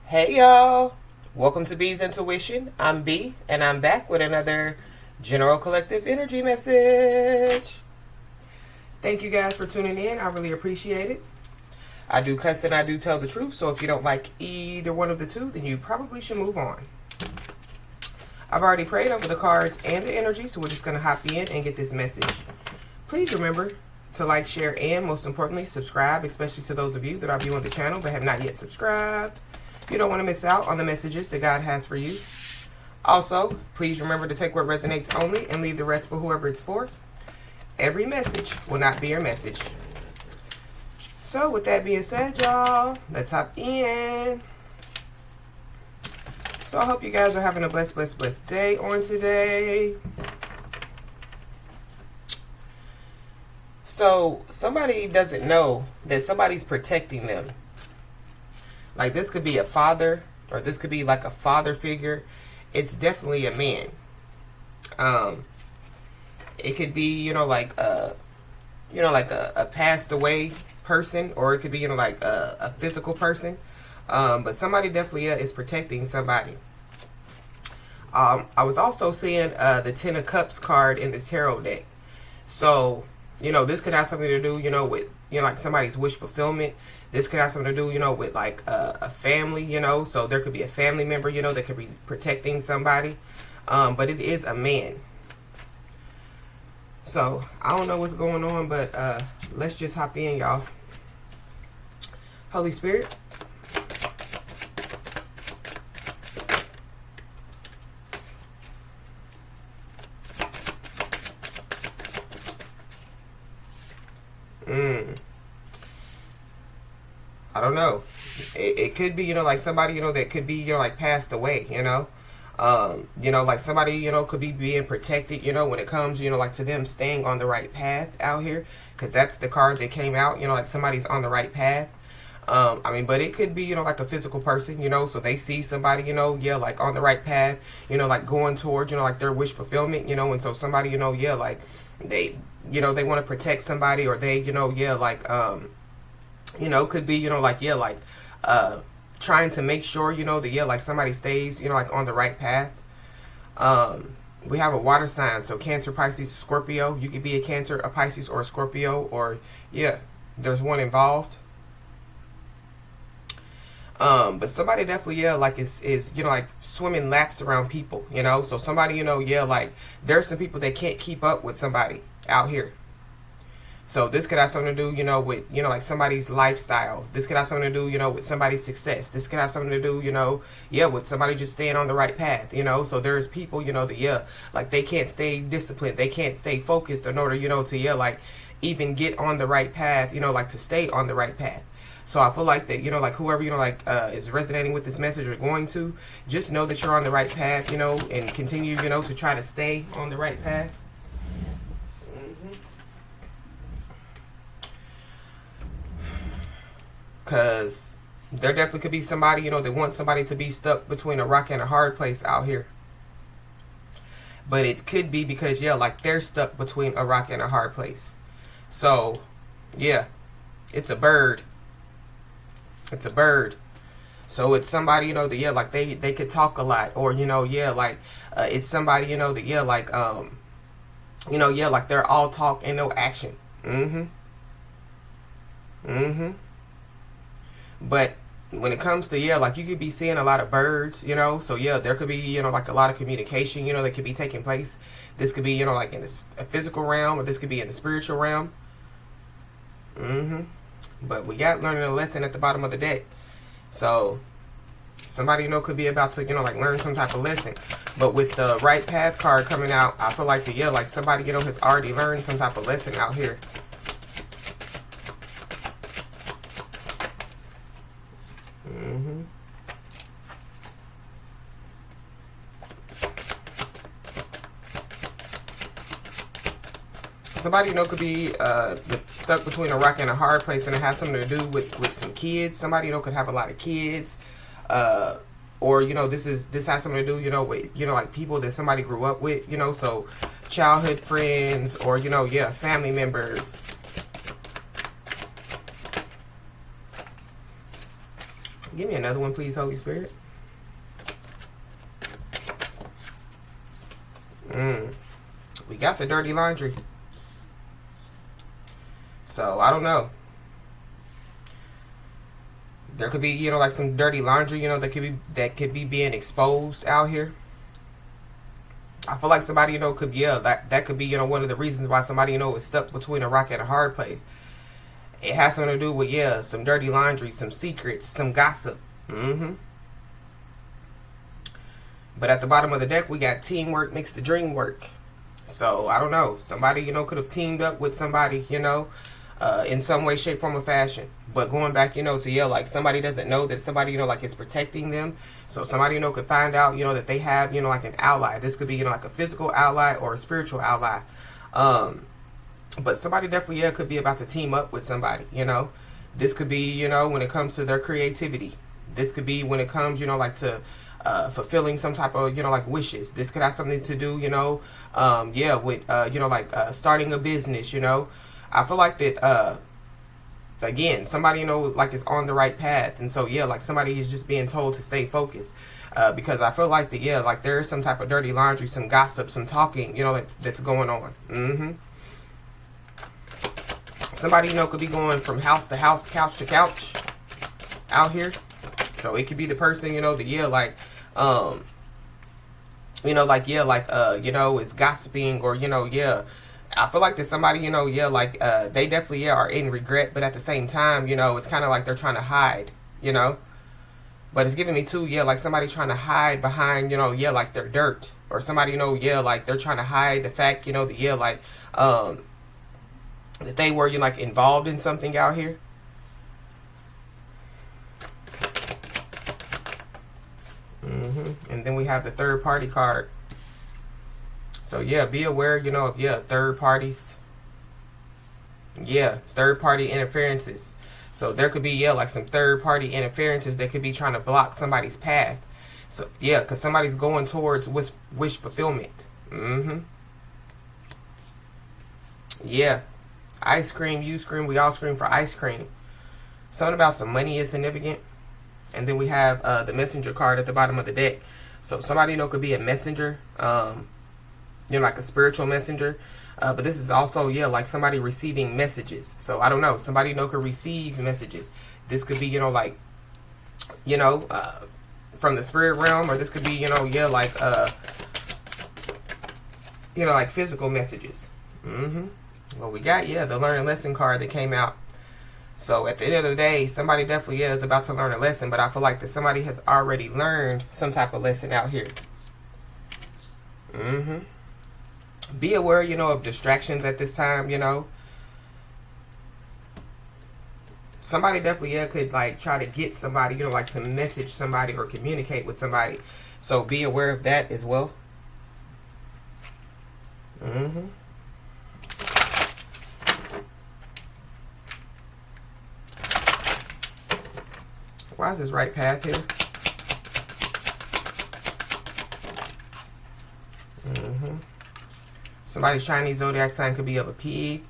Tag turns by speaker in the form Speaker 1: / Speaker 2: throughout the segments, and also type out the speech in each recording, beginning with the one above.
Speaker 1: Hey y'all, welcome to B's Intuition. I'm B and I'm back with another general collective energy message. Thank you guys for tuning in. I really appreciate it. I do cuss and I do tell the truth, so if you don't like either one of the two, then you probably should move on. I've already prayed over the cards and the energy, so we're just going to hop in and get this message. Please remember to like, share, and most importantly, subscribe, especially to those of you that are viewing the channel but have not yet subscribed. You don't want to miss out on the messages that God has for you. Also, please remember to take what resonates only and leave the rest for whoever it's for. Every message will not be your message. So, with that being said, y'all, let's hop in. So, I hope you guys are having a blessed day on today. So, somebody doesn't know that somebody's protecting them. Like, this could be a father, or this could be like a father figure. It's definitely a man. It could be, like a passed away person, or it could be, like a physical person. But somebody definitely is protecting somebody. I was also seeing the Ten of Cups card in the tarot deck. So, this could have something to do, with, like somebody's wish fulfillment. This could have something to do, with like a family, so there could be a family member, that could be protecting somebody. But it is a man. So I don't know what's going on, but let's just hop in, y'all. Holy Spirit. I don't know. It could be, like somebody, that could be, like passed away, like somebody, could be being protected, when it comes, like to them staying on the right path out here. Because that's the card that came out, like somebody's on the right path. But it could be, like a physical person, so they see somebody, like on the right path, like going towards, like their wish fulfillment, and so somebody, like they want to protect somebody, or they, could be, trying to make sure, that, like somebody stays, like on the right path. We have a water sign, so Cancer, Pisces, Scorpio. You could be a Cancer, a Pisces, or a Scorpio, or, there's one involved. But somebody definitely, is, like swimming laps around people, so somebody, like there's some people that can't keep up with somebody out here. So this could have something to do, with, like somebody's lifestyle. This could have something to do, with somebody's success. This could have something to do, with somebody just staying on the right path, So there's people, that, like they can't stay disciplined. They can't stay focused in order, to, like even get on the right path, like to stay on the right path. So I feel like that, like whoever, is resonating with this message or going to, just know that you're on the right path, and continue, to try to stay on the right path. Because there definitely could be somebody, that wants somebody to be stuck between a rock and a hard place out here. But it could be because, like they're stuck between a rock and a hard place. So, it's a bird. It's a bird. So it's somebody, that, like they could talk a lot. Or, it's somebody, that, like they're all talk and no action. But when it comes to, like you could be seeing a lot of birds, so there could be, like a lot of communication, that could be taking place. This could be, like in a physical realm, or this could be in the spiritual realm. But we got learning a lesson at the bottom of the deck. So somebody, could be about to, like learn some type of lesson. But with the right path card coming out, I feel like like somebody, has already learned some type of lesson out here. Somebody, could be stuck between a rock and a hard place, and it has something to do with some kids. Somebody, could have a lot of kids. Or, this has something to do, with, like people that somebody grew up with, so childhood friends, or, family members. Give me another one, please, Holy Spirit. We got the dirty laundry. So, I don't know. There could be, you know, like some dirty laundry, you know, that could be being exposed out here. I feel like somebody, you know, could, yeah, that could be, you know, one of the reasons why somebody, you know, is stuck between a rock and a hard place. It has something to do with, yeah, some dirty laundry, some secrets, some gossip. But at the bottom of the deck, we got teamwork makes the dream work. So, I don't know. Somebody, you know, could have teamed up with somebody, you know, in some way, shape, form, or fashion. But going back, you know, to, yeah, like somebody doesn't know that somebody, you know, like is protecting them. So somebody, you know, could find out, you know, that they have, you know, like an ally. This could be, you know, like a physical ally or a spiritual ally. But somebody definitely, yeah, could be about to team up with somebody, you know. This could be, you know, when it comes to their creativity. This could be when it comes, you know, like to fulfilling some type of, you know, like wishes. This could have something to do, you know, yeah, with, you know, like starting a business, you know. I feel like that, again, somebody, you know, like is on the right path. And so, yeah, like somebody is just being told to stay focused. Because I feel like that, yeah, like there is some type of dirty laundry, some gossip, some talking, you know, that's going on. Somebody, you know, could be going from house to house, couch to couch out here. So it could be the person, you know, that, yeah, like, you know, like, yeah, like, you know, is gossiping or, you know, yeah. I feel like that somebody, you know, yeah, like, they definitely, yeah, are in regret. But at the same time, you know, it's kind of like they're trying to hide, you know. But it's giving me too, yeah, like somebody trying to hide behind, you know, yeah, like their dirt. Or somebody, you know, yeah, like they're trying to hide the fact, you know, that, yeah, like, that they were, you know, like involved in something out here. And then we have the third party card. So yeah, be aware, you know, of, yeah, third parties. Yeah, third party interferences. So there could be, yeah, like some third party interferences that could be trying to block somebody's path. So yeah, because somebody's going towards wish fulfillment. Yeah. Ice cream, you scream, we all scream for ice cream. Something about some money is significant. And then we have the messenger card at the bottom of the deck. So somebody, you know, could be a messenger, you know, like a spiritual messenger. But this is also, yeah, like somebody receiving messages. So I don't know, somebody, you know, could receive messages. This could be, you know, like, you know, from the spirit realm, or this could be, you know, yeah, like, you know, like physical messages. Well, we got, yeah, the learning lesson card that came out. So at the end of the day, somebody definitely is about to learn a lesson, but I feel like that somebody has already learned some type of lesson out here. Be aware, you know, of distractions at this time, you know. Somebody definitely, yeah, could like try to get somebody, you know, like to message somebody or communicate with somebody. So be aware of that as well. Why is this right path here? Somebody's Chinese zodiac sign could be of a pig.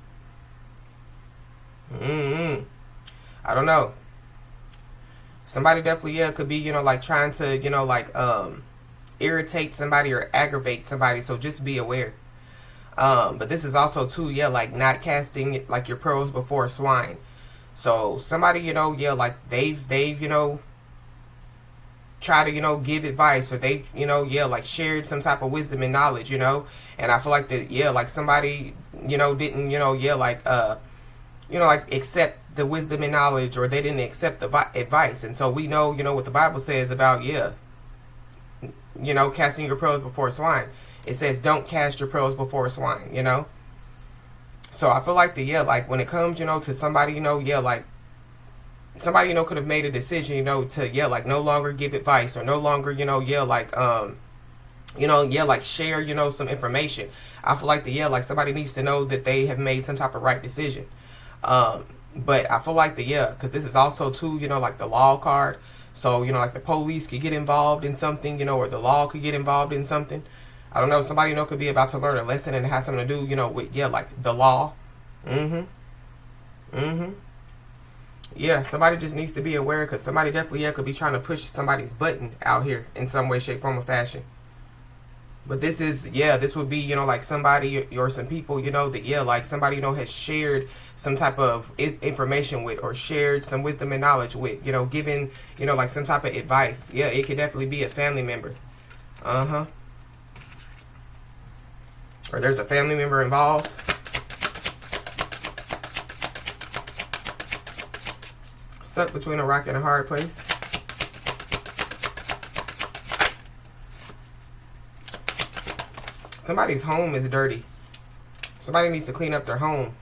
Speaker 1: I don't know. Somebody definitely, yeah, could be, you know, like trying to, you know, like irritate somebody or aggravate somebody. So just be aware. But this is also too, yeah, like not casting like your pearls before swine. So somebody, you know, yeah, like they've, you know, try to, you know, give advice, or they, you know, yeah, like shared some type of wisdom and knowledge, you know. And I feel like that, yeah, like somebody, you know, didn't, you know, yeah, like, you know, like accept the wisdom and knowledge, or they didn't accept the advice. And so we know, you know, what the Bible says about, yeah, you know, casting your pearls before swine. It says don't cast your pearls before swine, you know. So I feel like the, yeah, like when it comes, you know, to somebody, you know, yeah, like somebody, you know, could have made a decision, you know, to, yeah, like no longer give advice, or no longer, you know, yeah, like, you know, yeah, like share, you know, some information. I feel like the, yeah, like somebody needs to know that they have made some type of right decision. But I feel like the, yeah, because this is also too, you know, like the law card. So, you know, like the police could get involved in something, you know, or the law could get involved in something. I don't know, somebody, you know, could be about to learn a lesson, and it has something to do, you know, with, yeah, like the law. Yeah, somebody just needs to be aware, because somebody definitely, yeah, could be trying to push somebody's button out here in some way, shape, form, or fashion. But this is, yeah, this would be, you know, like somebody or some people, you know, that, yeah, like somebody, you know, has shared some type of information with, or shared some wisdom and knowledge with, you know, given, you know, like some type of advice. Yeah, it could definitely be a family member. Or there's a family member involved. Stuck between a rock and a hard place. Somebody's home is dirty. Somebody needs to clean up their home.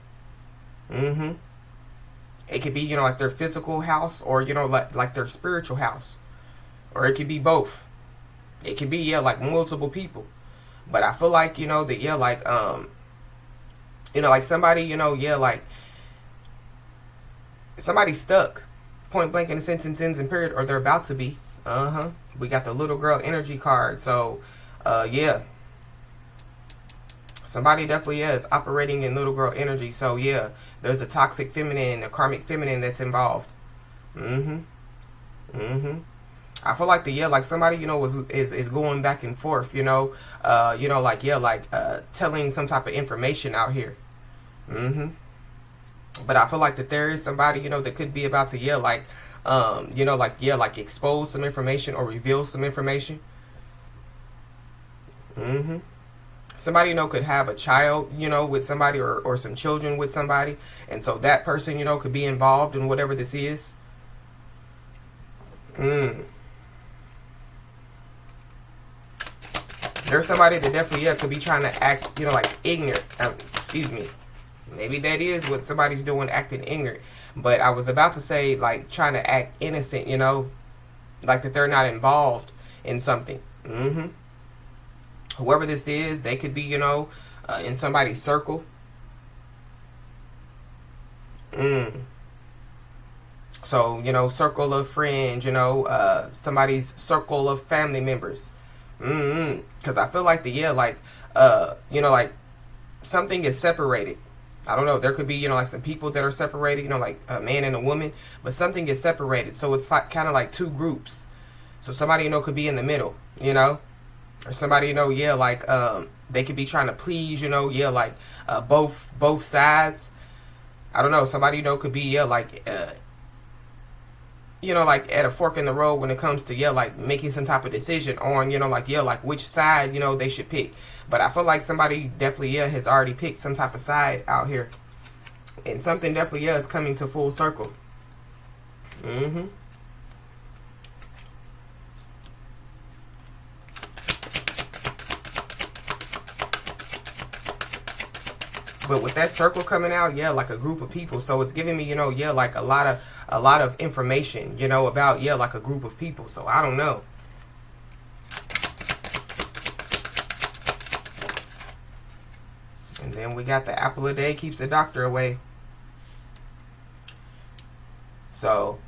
Speaker 1: It could be, you know, like their physical house, or, you know, like their spiritual house. Or it could be both. It could be, yeah, like multiple people. But I feel like, you know, that, yeah, like, you know, like somebody, you know, yeah, like somebody's stuck. Point blank in a sentence, ends and period, or they're about to be. We got the little girl energy card. So, yeah. Somebody definitely is operating in little girl energy. So, yeah, there's a toxic feminine, a karmic feminine that's involved. I feel like like somebody, you know, is going back and forth, you know, like, yeah, like telling some type of information out here. But I feel like that there is somebody, you know, that could be about to, yeah, like, you know, like, yeah, like expose some information or reveal some information. Somebody, you know, could have a child, you know, with somebody, or some children with somebody. And so that person, you know, could be involved in whatever this is. There's somebody that definitely, yeah, could be trying to act, you know, like ignorant. Excuse me. Maybe that is what somebody's doing, acting ignorant. But I was about to say, like, trying to act innocent, you know, like that they're not involved in something. Whoever this is, they could be, you know, in somebody's circle. So, you know, circle of friends, you know, somebody's circle of family members. Because I feel like you know, like something is separated. I don't know. There could be, you know, like some people that are separated, you know, like a man and a woman, but something is separated. So it's like kind of like two groups. So somebody, you know, could be in the middle, you know, or somebody, you know, yeah, like they could be trying to please, you know, yeah, like both sides. I don't know. Somebody, you know, could be, yeah, like you know, like at a fork in the road when it comes to, yeah, like making some type of decision on, you know, like, yeah, like which side, you know, they should pick. But I feel like somebody definitely, yeah, has already picked some type of side out here. And something definitely, yeah, is coming to full circle. But with that circle coming out, yeah, like a group of people. So it's giving me, you know, yeah, like a lot of information, you know, about, yeah, like a group of people. So I don't know. And then we got the apple a day keeps the doctor away. So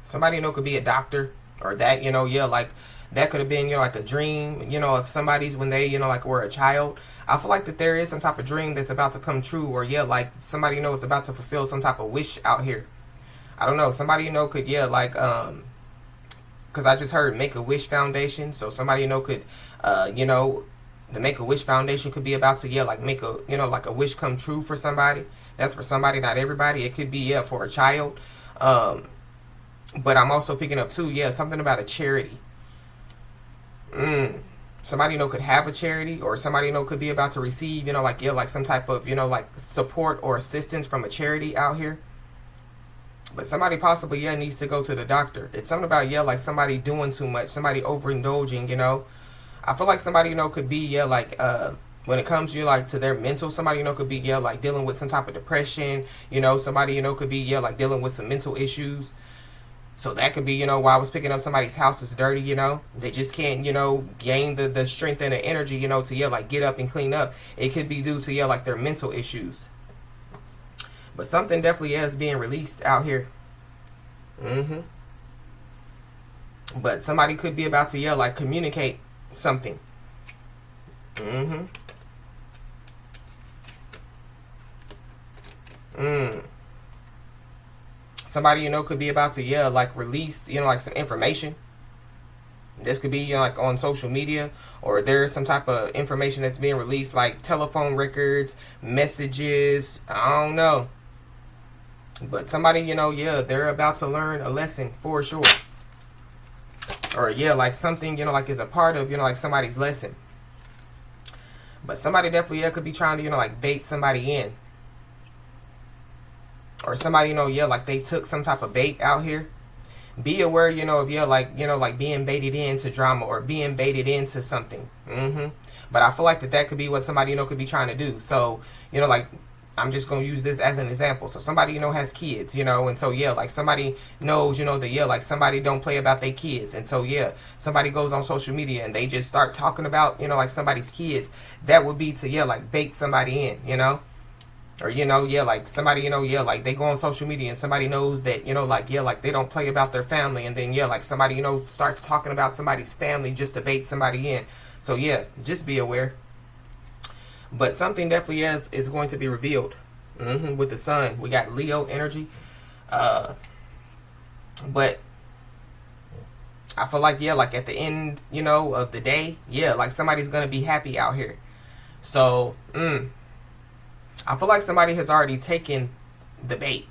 Speaker 1: somebody, you know, could be a doctor, or that, you know, yeah, like that could have been, you know, like a dream, you know, if somebody's, when they, you know, like were a child. I feel like that there is some type of dream that's about to come true, or, yeah, like somebody, you know, is about to fulfill some type of wish out here. I don't know. Somebody, you know, could, yeah, like, because I just heard Make-A-Wish Foundation. So somebody, you know, could, you know, the Make-A-Wish Foundation could be about to, yeah, like make a, you know, like a wish come true for somebody. That's for somebody, not everybody. It could be, yeah, for a child. But I'm also picking up too, yeah, something about a charity. Somebody, you know, could have a charity, or somebody, you know, could be about to receive, you know, like, yeah, like some type of, you know, like support or assistance from a charity out here. But somebody possibly, yeah, needs to go to the doctor. It's something about, yeah, like somebody doing too much, somebody overindulging, you know. I feel like somebody, you know, could be, yeah, like, when it comes to, you, like, to their mental, somebody, you know, could be, yeah, like dealing with some type of depression, you know, somebody, you know, could be, yeah, like dealing with some mental issues. So that could be, you know, while I was picking up somebody's house is dirty, you know. They just can't, you know, gain the strength and the energy, you know, to, yeah, like get up and clean up. It could be due to, yeah, like their mental issues. But something definitely is being released out here. But somebody could be about to, yeah, like communicate something. Somebody, you know, could be about to, yeah, like release, you know, like some information. This could be, you know, like on social media, or there's some type of information that's being released, like telephone records, messages, I don't know. But somebody, you know, yeah, they're about to learn a lesson for sure. Or, yeah, like something, you know, like is a part of, you know, like somebody's lesson. But somebody definitely, yeah, could be trying to, you know, like bait somebody in. Or somebody, you know, yeah, like they took some type of bait out here. Be aware, you know, of, yeah, like, you know, like being baited into drama or being baited into something. But I feel like that could be what somebody, you know, could be trying to do. So, you know, like, I'm just going to use this as an example. So somebody, you know, has kids, you know, and so, yeah, like somebody knows, you know, that, yeah, like somebody don't play about their kids. And so, yeah, somebody goes on social media and they just start talking about, you know, like somebody's kids. That would be to, yeah, like bait somebody in, you know. Or, you know, yeah, like somebody, you know, yeah, like they go on social media and somebody knows that, you know, like, yeah, like they don't play about their family. And then, yeah, like somebody, you know, starts talking about somebody's family just to bait somebody in. So, yeah, just be aware. But something definitely is going to be revealed with the sun. We got Leo energy. But I feel like, yeah, like at the end, you know, of the day, yeah, like somebody's going to be happy out here. So, I feel like somebody has already taken the bait.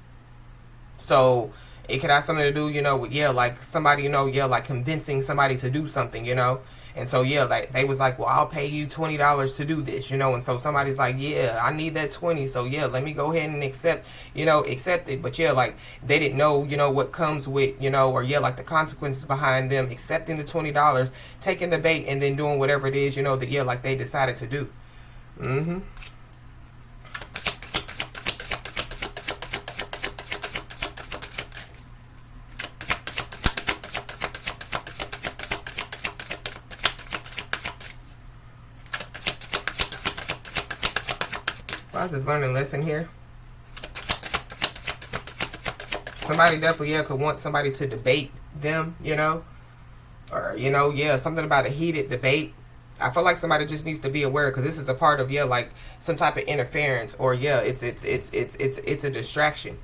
Speaker 1: So it could have something to do, you know, with, yeah, like somebody, you know, yeah, like convincing somebody to do something, you know. And so, yeah, like they was like, well, I'll pay you $20 to do this, you know. And so somebody's like, yeah, I need that 20. So, yeah, let me go ahead and accept it. But, yeah, like they didn't know, you know, what comes with, you know, or, yeah, like the consequences behind them accepting the $20, taking the bait, and then doing whatever it is, you know, that, yeah, like they decided to do. I was just learning a lesson here. Somebody definitely, yeah, could want somebody to debate them, you know. Or, you know, yeah, something about a heated debate. I feel like somebody just needs to be aware, because this is a part of, yeah, like some type of interference, or, yeah, it's a distraction.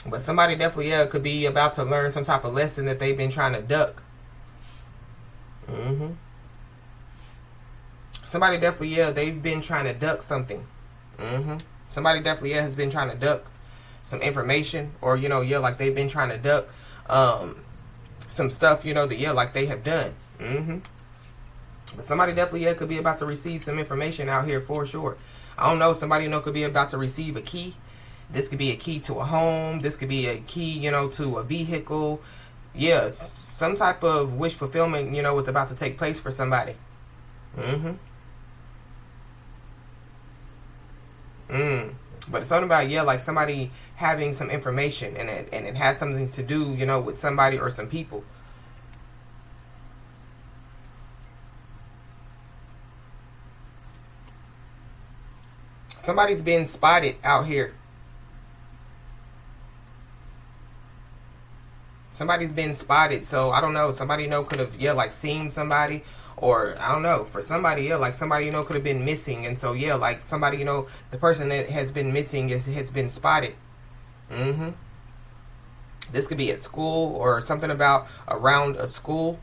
Speaker 1: But somebody definitely, yeah, could be about to learn some type of lesson that they've been trying to duck. Somebody definitely, yeah, they've been trying to duck something. Somebody definitely, yeah, has been trying to duck some information, or, you know, yeah, like they've been trying to duck some stuff, you know, that, yeah, like they have done. But somebody definitely, yeah, could be about to receive some information out here for sure. I don't know, somebody, you know, could be about to receive a key. This could be a key to a home. This could be a key, you know, to a vehicle. Yeah, some type of wish fulfillment, you know, is about to take place for somebody. But it's something about, yeah, like somebody having some information, and it has something to do, you know, with somebody or some people. Somebody's been spotted out here. Somebody's been spotted. So I don't know, somebody, you know, could have, yeah, like seen somebody. Or, I don't know, for somebody, yeah, like somebody, you know, could have been missing. And so, yeah, like somebody, you know, the person that has been missing has been spotted. This could be at school, or something about around a school.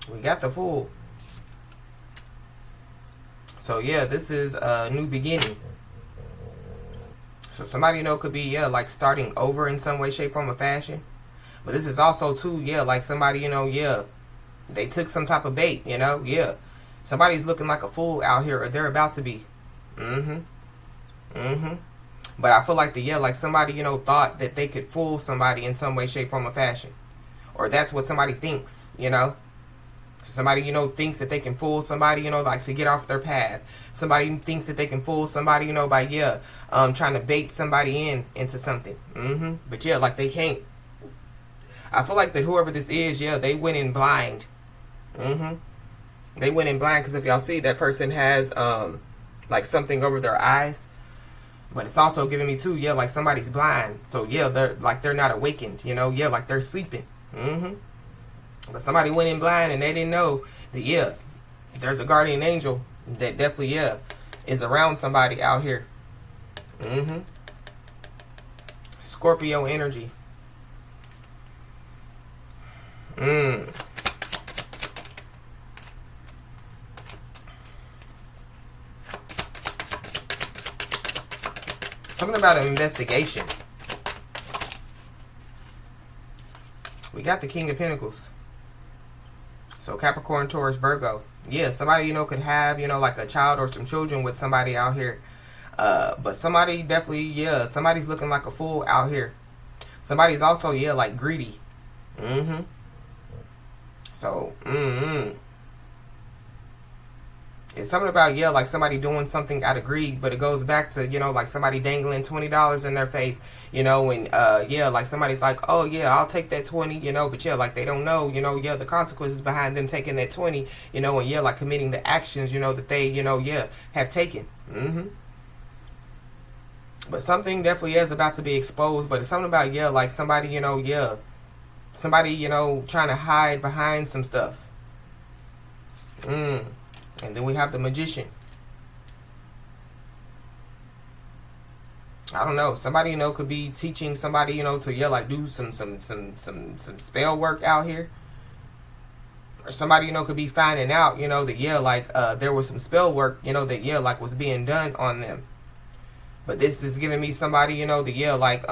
Speaker 1: We got the Fool. So, yeah, this is a new beginning. So somebody, you know, could be, yeah, like starting over in some way, shape, form, or fashion. But this is also, too, yeah, like somebody, you know, yeah, they took some type of bait, you know, yeah. Somebody's looking like a fool out here, or they're about to be. But I feel like yeah, like somebody, you know, thought that they could fool somebody in some way, shape, form, or fashion. Or that's what somebody thinks, you know. Somebody, you know, thinks that they can fool somebody, you know, like to get off their path. Somebody thinks that they can fool somebody, you know, by, yeah, trying to bait somebody into something. But, yeah, like they can't. I feel like that whoever this is, yeah, they went in blind. They went in blind, because if y'all see, that person has like something over their eyes. But it's also giving me too, yeah, like somebody's blind. So yeah, they're not awakened, you know, yeah, like they're sleeping. But somebody went in blind and they didn't know that, yeah, there's a guardian angel that definitely, yeah, is around somebody out here. Scorpio energy. Something about an investigation. We got the King of Pentacles. So Capricorn, Taurus, Virgo. Yeah, somebody, you know, could have, you know, like a child or some children with somebody out here. But somebody definitely, yeah, somebody's looking like a fool out here. Somebody's also, yeah, like greedy. So, it's something about, yeah, like somebody doing something out of greed, but it goes back to, you know, like somebody dangling $20 in their face, you know, and, yeah, like somebody's like, oh, yeah, I'll take that 20, you know, but, yeah, like they don't know, you know, yeah, the consequences behind them taking that 20, you know, and, yeah, like committing the actions, you know, that they, you know, yeah, have taken. But something definitely is about to be exposed, but it's something about, yeah, like somebody, you know, yeah, somebody, you know, trying to hide behind some stuff. And then we have the Magician. I don't know. Somebody, you know, could be teaching somebody, you know, to, yeah, like do some spell work out here. Or somebody, you know, could be finding out, you know, that, yeah, like there was some spell work, you know, that, yeah, like was being done on them. But this is giving me somebody, you know, that, yeah, like,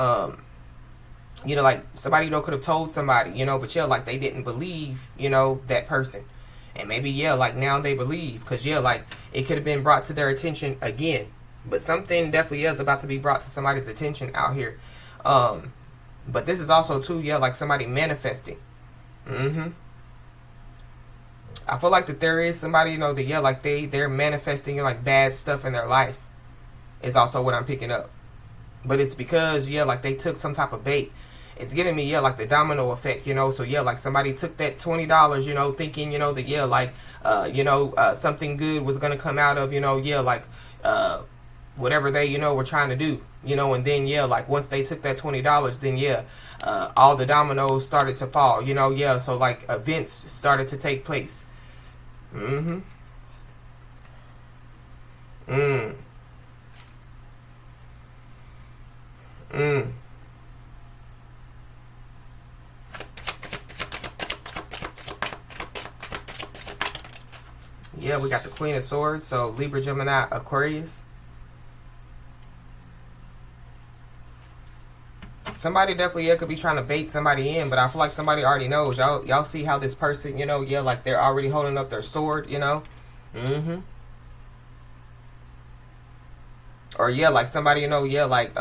Speaker 1: you know, like somebody, you know, could have told somebody, you know, but, yeah, like they didn't believe, you know, that person. And maybe, yeah, like now they believe, because, yeah, like it could have been brought to their attention again. But something definitely is about to be brought to somebody's attention out here. But this is also too, yeah, like somebody manifesting. I feel like that there is somebody, you know, that, yeah, like they're manifesting like bad stuff in their life is also what I'm picking up. But it's because, yeah, like they took some type of bait. It's giving me, yeah, like the domino effect, you know. So, yeah, like somebody took that $20, you know, thinking, you know, that, yeah, like, you know, something good was going to come out of, you know, yeah, like, whatever they, you know, were trying to do, you know. And then, yeah, like once they took that $20, then, yeah, all the dominoes started to fall, you know, yeah. So, like, events started to take place. Yeah, we got the Queen of Swords, so Libra, Gemini, Aquarius. Somebody definitely, yeah, could be trying to bait somebody in, but I feel like somebody already knows. Y'all see how this person, you know, yeah, like they're already holding up their sword, you know. Or, yeah, like somebody, you know, yeah, like,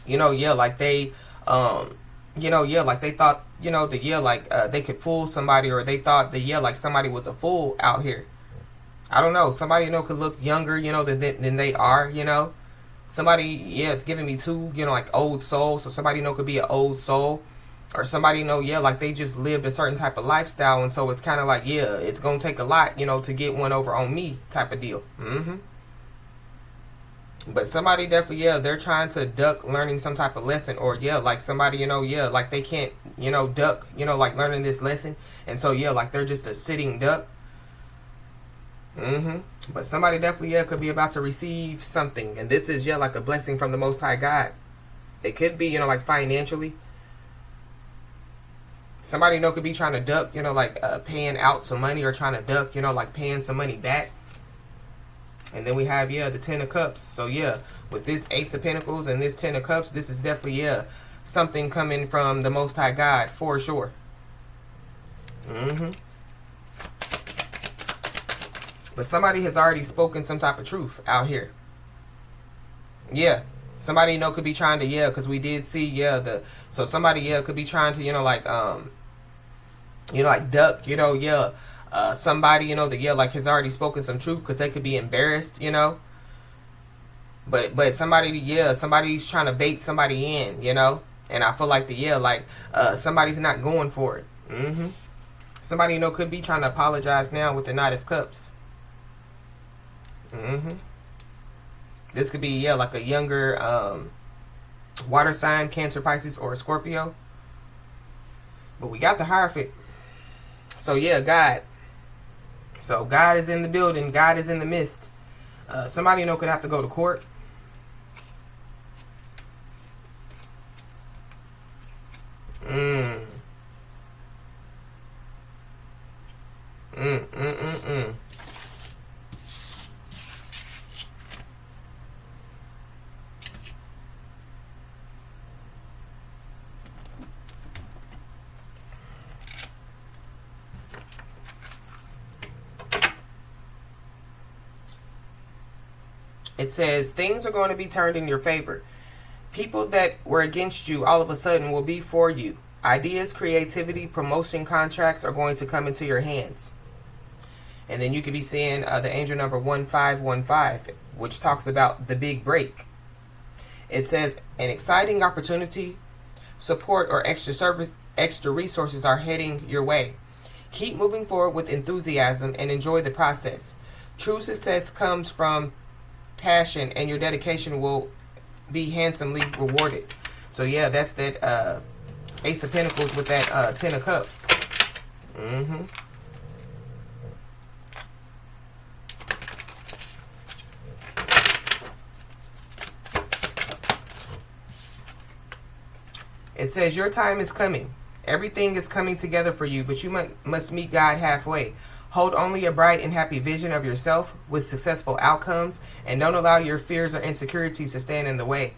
Speaker 1: you know, yeah, like they, you know, yeah, like they thought, you know, that, yeah, like they could fool somebody, or they thought that, yeah, like somebody was a fool out here. I don't know. Somebody, you know, could look younger, you know, than they are, you know. Somebody, yeah, it's giving me too, you know, like old soul. So somebody, you know, could be an old soul. Or somebody, you know, yeah, like they just lived a certain type of lifestyle. And so it's kind of like, yeah, it's going to take a lot, you know, to get one over on me type of deal. But somebody definitely, yeah, they're trying to duck learning some type of lesson. Or, yeah, like somebody, you know, yeah, like they can't, you know, duck, you know, like learning this lesson. And so, yeah, like they're just a sitting duck. But somebody definitely, yeah, could be about to receive something. And this is, yeah, like a blessing from the Most High God. It could be, you know, like financially. Somebody, you know, could be trying to duck, you know, like paying out some money, or trying to duck, you know, like paying some money back. And then we have, yeah, the Ten of Cups. So, yeah, with this Ace of Pentacles and this Ten of Cups, this is definitely, yeah, something coming from the Most High God for sure. But somebody has already spoken some type of truth out here. Yeah. Somebody, you know, could be trying to, yeah, because we did see, yeah, so somebody, yeah, could be trying to, you know, like, you know, like duck, you know, yeah, somebody, you know, that, yeah, like has already spoken some truth, because they could be embarrassed, you know. But somebody, yeah, somebody's trying to bait somebody in, you know. And I feel like somebody's not going for it. Somebody, could be trying to apologize now with the Knight of Cups. This could be, like a younger water sign, Cancer, Pisces, or Scorpio. But we got the Hierophant. So, God. So, God is in the building. God is in the midst. Somebody, could have to go to court. It says, things are going to be turned in your favor. People that were against you all of a sudden will be for you. Ideas, creativity, promotion, contracts are going to come into your hands. And then you could be seeing the angel number 1515, which talks about the big break. It says, an exciting opportunity, support, or extra resources are heading your way. Keep moving forward with enthusiasm and enjoy the process. True success comes from passion, and your dedication will be handsomely rewarded. So that's that Ace of Pentacles with that 10 of Cups. It says your time is coming. Everything is coming together for you, but you must meet God halfway. Hold only a bright and happy vision of yourself with successful outcomes, and don't allow your fears or insecurities to stand in the way.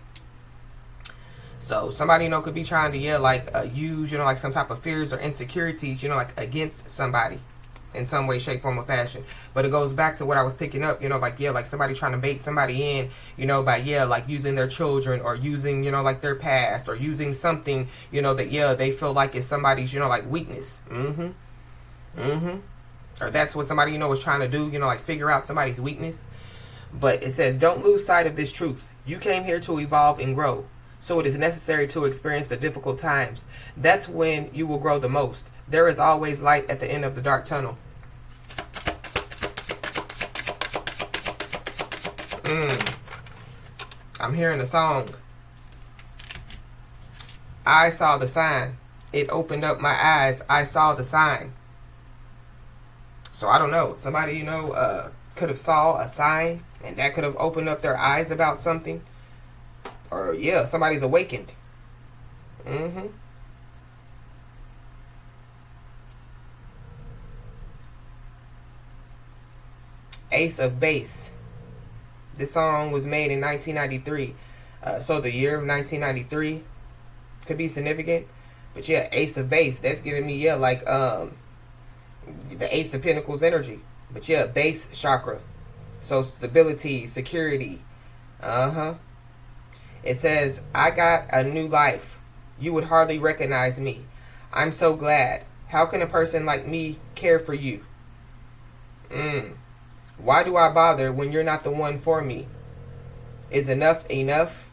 Speaker 1: So somebody, could be trying to, use, like some type of fears or insecurities, like against somebody in some way, shape, form, or fashion. But it goes back to what I was picking up, like somebody trying to bait somebody in, by, like using their children, or using, like their past, or using something, that, they feel like is somebody's, like weakness. Or that's what somebody, is trying to do, like figure out somebody's weakness. But it says, don't lose sight of this truth. You came here to evolve and grow. So it is necessary to experience the difficult times. That's when you will grow the most. There is always light at the end of the dark tunnel. I'm hearing a song. I saw the sign. It opened up my eyes. I saw the sign. So I don't know. Somebody, could have saw a sign, and that could have opened up their eyes about something. Or, somebody's awakened. Ace of Base. This song was made in 1993. So the year of 1993 could be significant. But Ace of Base. That's giving me, the Ace of Pentacles energy. But base chakra. So stability, security. It says, I got a new life. You would hardly recognize me. I'm so glad. How can a person like me care for you? Why do I bother when you're not the one for me? Is enough enough?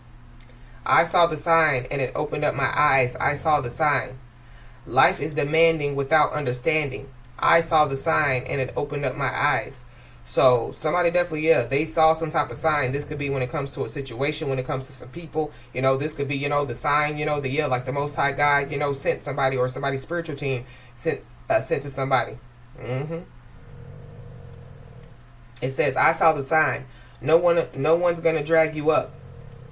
Speaker 1: I saw the sign and it opened up my eyes. I saw the sign. Life is demanding without understanding. I saw the sign and it opened up my eyes. So somebody definitely, they saw some type of sign. This could be when it comes to a situation, when it comes to some people, this could be, the sign, like the Most High God, sent somebody, or somebody's spiritual team sent to somebody. It says, I saw the sign. No one's going to drag you up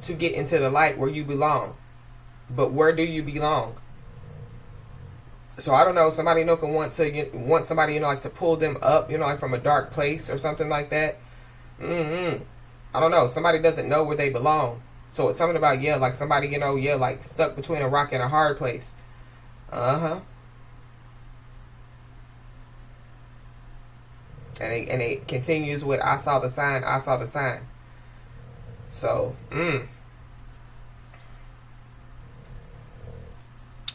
Speaker 1: to get into the light where you belong. But where do you belong? So I don't know, somebody can want somebody, like to pull them up, like from a dark place or something like that. I don't know. Somebody doesn't know where they belong. So it's something about, like somebody, like stuck between a rock and a hard place. And it continues with, I saw the sign, I saw the sign. So,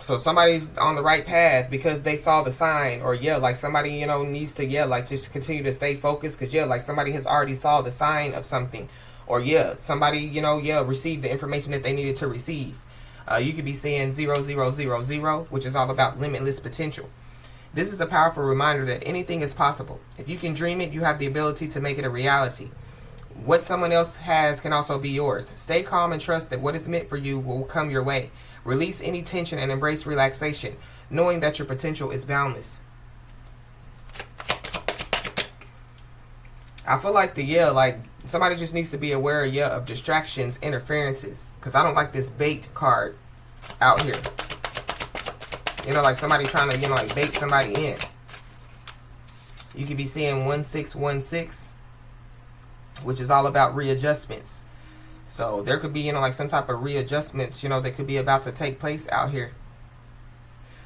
Speaker 1: So somebody's on the right path because they saw the sign, or like somebody, needs to, like just continue to stay focused, because like somebody has already saw the sign of something, or somebody, received the information that they needed to receive. You could be seeing 0000, which is all about limitless potential. This is a powerful reminder that anything is possible. If you can dream it, you have the ability to make it a reality. What someone else has can also be yours. Stay calm and trust that what is meant for you will come your way. Release any tension and embrace relaxation, knowing that your potential is boundless. I feel like like somebody just needs to be aware, of distractions, interferences. Because I don't like this bait card out here. Like somebody trying to, like bait somebody in. You could be seeing 1616, which is all about readjustments. So there could be, like some type of readjustments, that could be about to take place out here.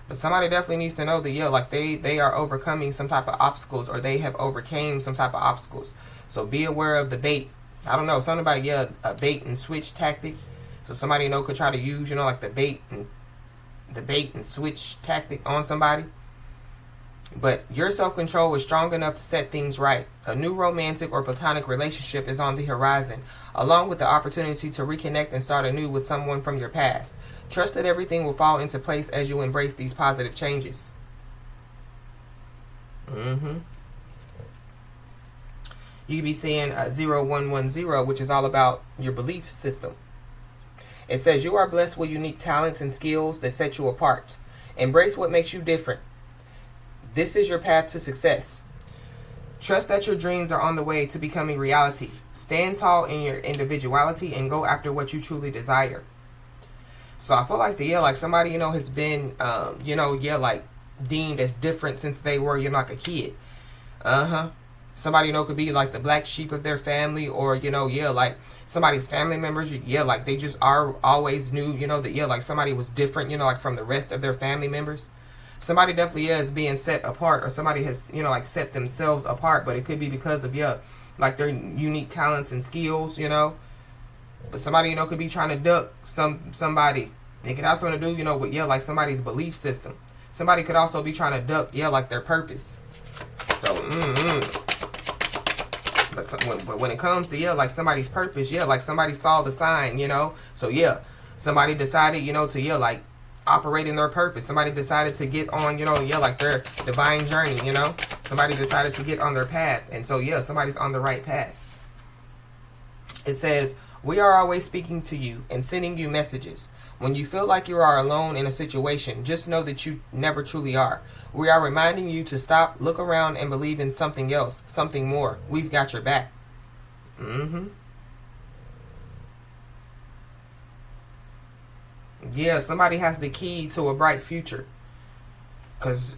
Speaker 1: But somebody definitely needs to know that, like they are overcoming some type of obstacles, or they have overcame some type of obstacles. So be aware of the bait. I don't know, something about, a bait and switch tactic. So somebody, could try to use, like the bait and switch tactic on somebody. But your self-control is strong enough to set things right. A new romantic or platonic relationship is on the horizon, along with the opportunity to reconnect and start anew with someone from your past. Trust that everything will fall into place as you embrace these positive changes. You could be seeing 0110, which is all about your belief system. It says you are blessed with unique talents and skills that set you apart. Embrace what makes you different. This is your path to success. Trust that your dreams are on the way to becoming reality. Stand tall in your individuality and go after what you truly desire. So I feel like like somebody, has been, like deemed as different since they were, like a kid. Somebody, could be like the black sheep of their family, or, like somebody's family members, like they just always knew, that, like somebody was different, like from the rest of their family members. Somebody definitely is being set apart, or somebody has, like set themselves apart, but it could be because of, like their unique talents and skills, But somebody, could be trying to duck somebody. It could also do, with, like somebody's belief system. Somebody could also be trying to duck, like their purpose. So, But when it comes to, like somebody's purpose, like somebody saw the sign, So, somebody decided, to, like operate in their purpose. Somebody decided to get on, like their divine journey, Somebody decided to get on their path. And so, somebody's on the right path. It says, we are always speaking to you and sending you messages. When you feel like you are alone in a situation, just know that you never truly are. We are reminding you to stop, look around, and believe in something else, something more. We've got your back. Yeah, somebody has the key to a bright future. Because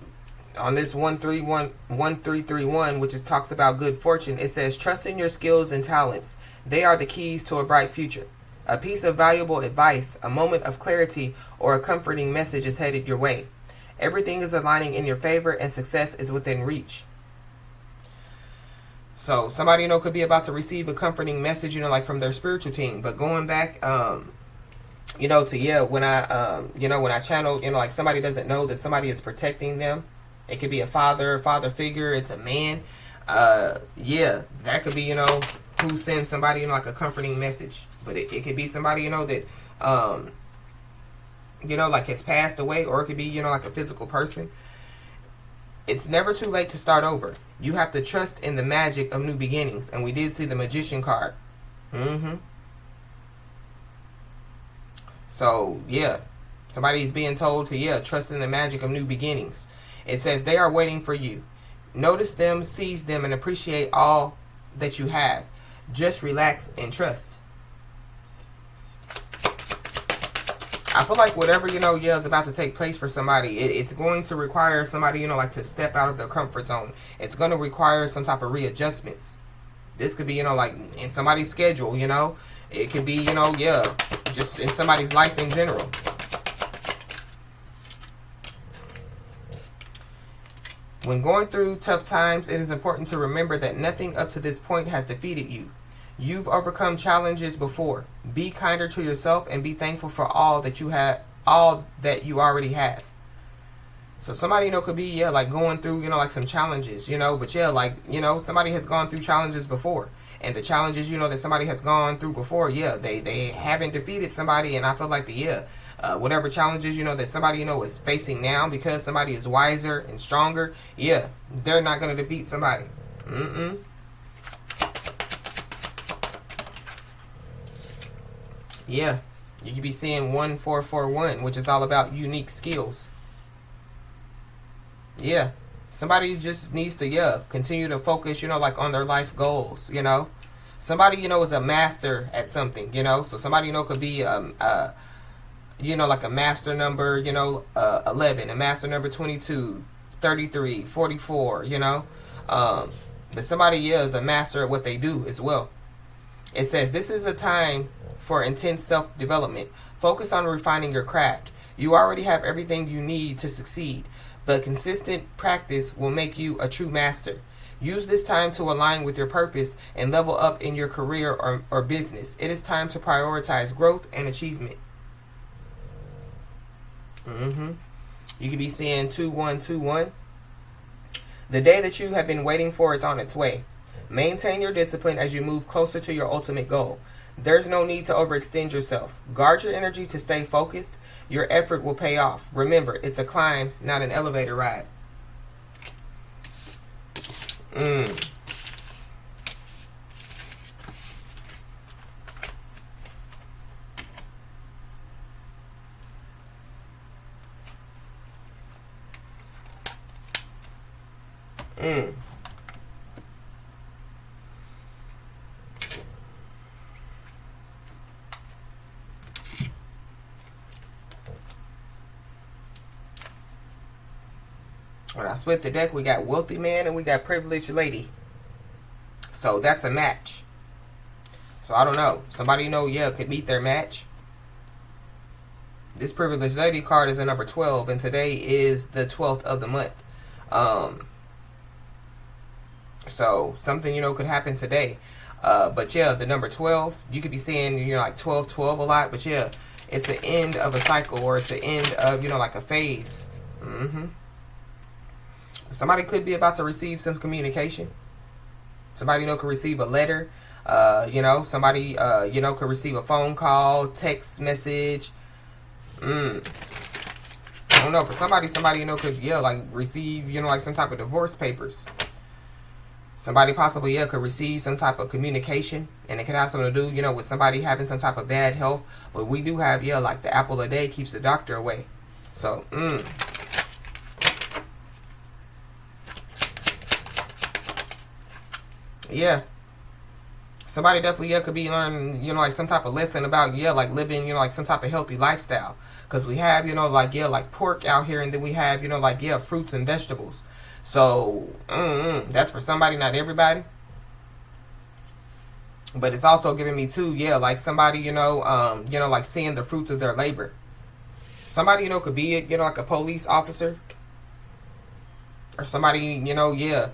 Speaker 1: on this 1331, which is talks about good fortune, it says, trust in your skills and talents. They are the keys to a bright future. A piece of valuable advice, a moment of clarity, or a comforting message is headed your way. Everything is aligning in your favor and success is within reach. So somebody, could be about to receive a comforting message, like from their spiritual team. But going back, to, when I channel, like somebody doesn't know that somebody is protecting them. It could be a father figure. It's a man. That could be, who sends somebody, like a comforting message. But it could be somebody, that, like has passed away, or it could be, like a physical person. It's never too late to start over. You have to trust in the magic of new beginnings. And we did see the Magician card. So, somebody's being told to, trust in the magic of new beginnings. It says they are waiting for you. Notice them, seize them, and appreciate all that you have. Just relax and trust. I feel like whatever, is about to take place for somebody, it's going to require somebody, like to step out of their comfort zone. It's going to require some type of readjustments. This could be, like in somebody's schedule, It could be, just in somebody's life in general. When going through tough times, it is important to remember that nothing up to this point has defeated you. You've overcome challenges before. Be kinder to yourself and be thankful for all that you already have. So somebody, could be, like going through, like some challenges, but somebody has gone through challenges before. And the challenges, that somebody has gone through before, they haven't defeated somebody. And I feel like whatever challenges, you know, that somebody, you know, is facing now, because somebody is wiser and stronger, yeah, they're not going to defeat somebody. Yeah, you could be seeing 1441, which is all about unique skills. Yeah, somebody just needs to, yeah, continue to focus, you know, like on their life goals, you know. Somebody, you know, is a master at something, you know. So somebody, you know, could be, you know, like a master number, you know, 11, a master number 22, 33, 44, you know. But somebody, yeah, is a master at what they do as well. It says, this is a time for intense self-development. Focus on refining your craft. You already have everything you need to succeed, but consistent practice will make you a true master. Use this time to align with your purpose and level up in your career or business. It is time to prioritize growth and achievement. You could be seeing 2121. The day that you have been waiting for is on its way. Maintain your discipline as you move closer to your ultimate goal. There's no need to overextend yourself. Guard your energy to stay focused. Your effort will pay off. Remember, it's a climb, not an elevator ride. When I split the deck, we got wealthy man and we got privileged lady. So that's a match. So I don't know. Somebody, you know, yeah, could meet their match. This privileged lady card is a number 12, and today is the 12th of the month. So something, you know, could happen today. But yeah, the number 12, you could be seeing, you know, like 12 a lot. But yeah, it's the end of a cycle, or it's the end of, you know, like a phase. Somebody could be about to receive some communication. Somebody, you know, could receive a letter. You know, somebody, you know, could receive a phone call, text message. I don't know. For somebody, you know, could, yeah, like receive, you know, like some type of divorce papers. Somebody possibly, yeah, could receive some type of communication, and it could have something to do, you know, with somebody having some type of bad health. But we do have, yeah, like the apple a day keeps the doctor away. So, yeah. Somebody definitely, yeah, could be learning, you know, like some type of lesson about, yeah, like living, you know, like some type of healthy lifestyle. Because we have, you know, like, yeah, like pork out here, and then we have, you know, like, yeah, fruits and vegetables. So, that's for somebody, not everybody. But it's also giving me too, yeah, like somebody, you know, like seeing the fruits of their labor. Somebody, you know, could be, you know, like a police officer. Or somebody, you know, yeah,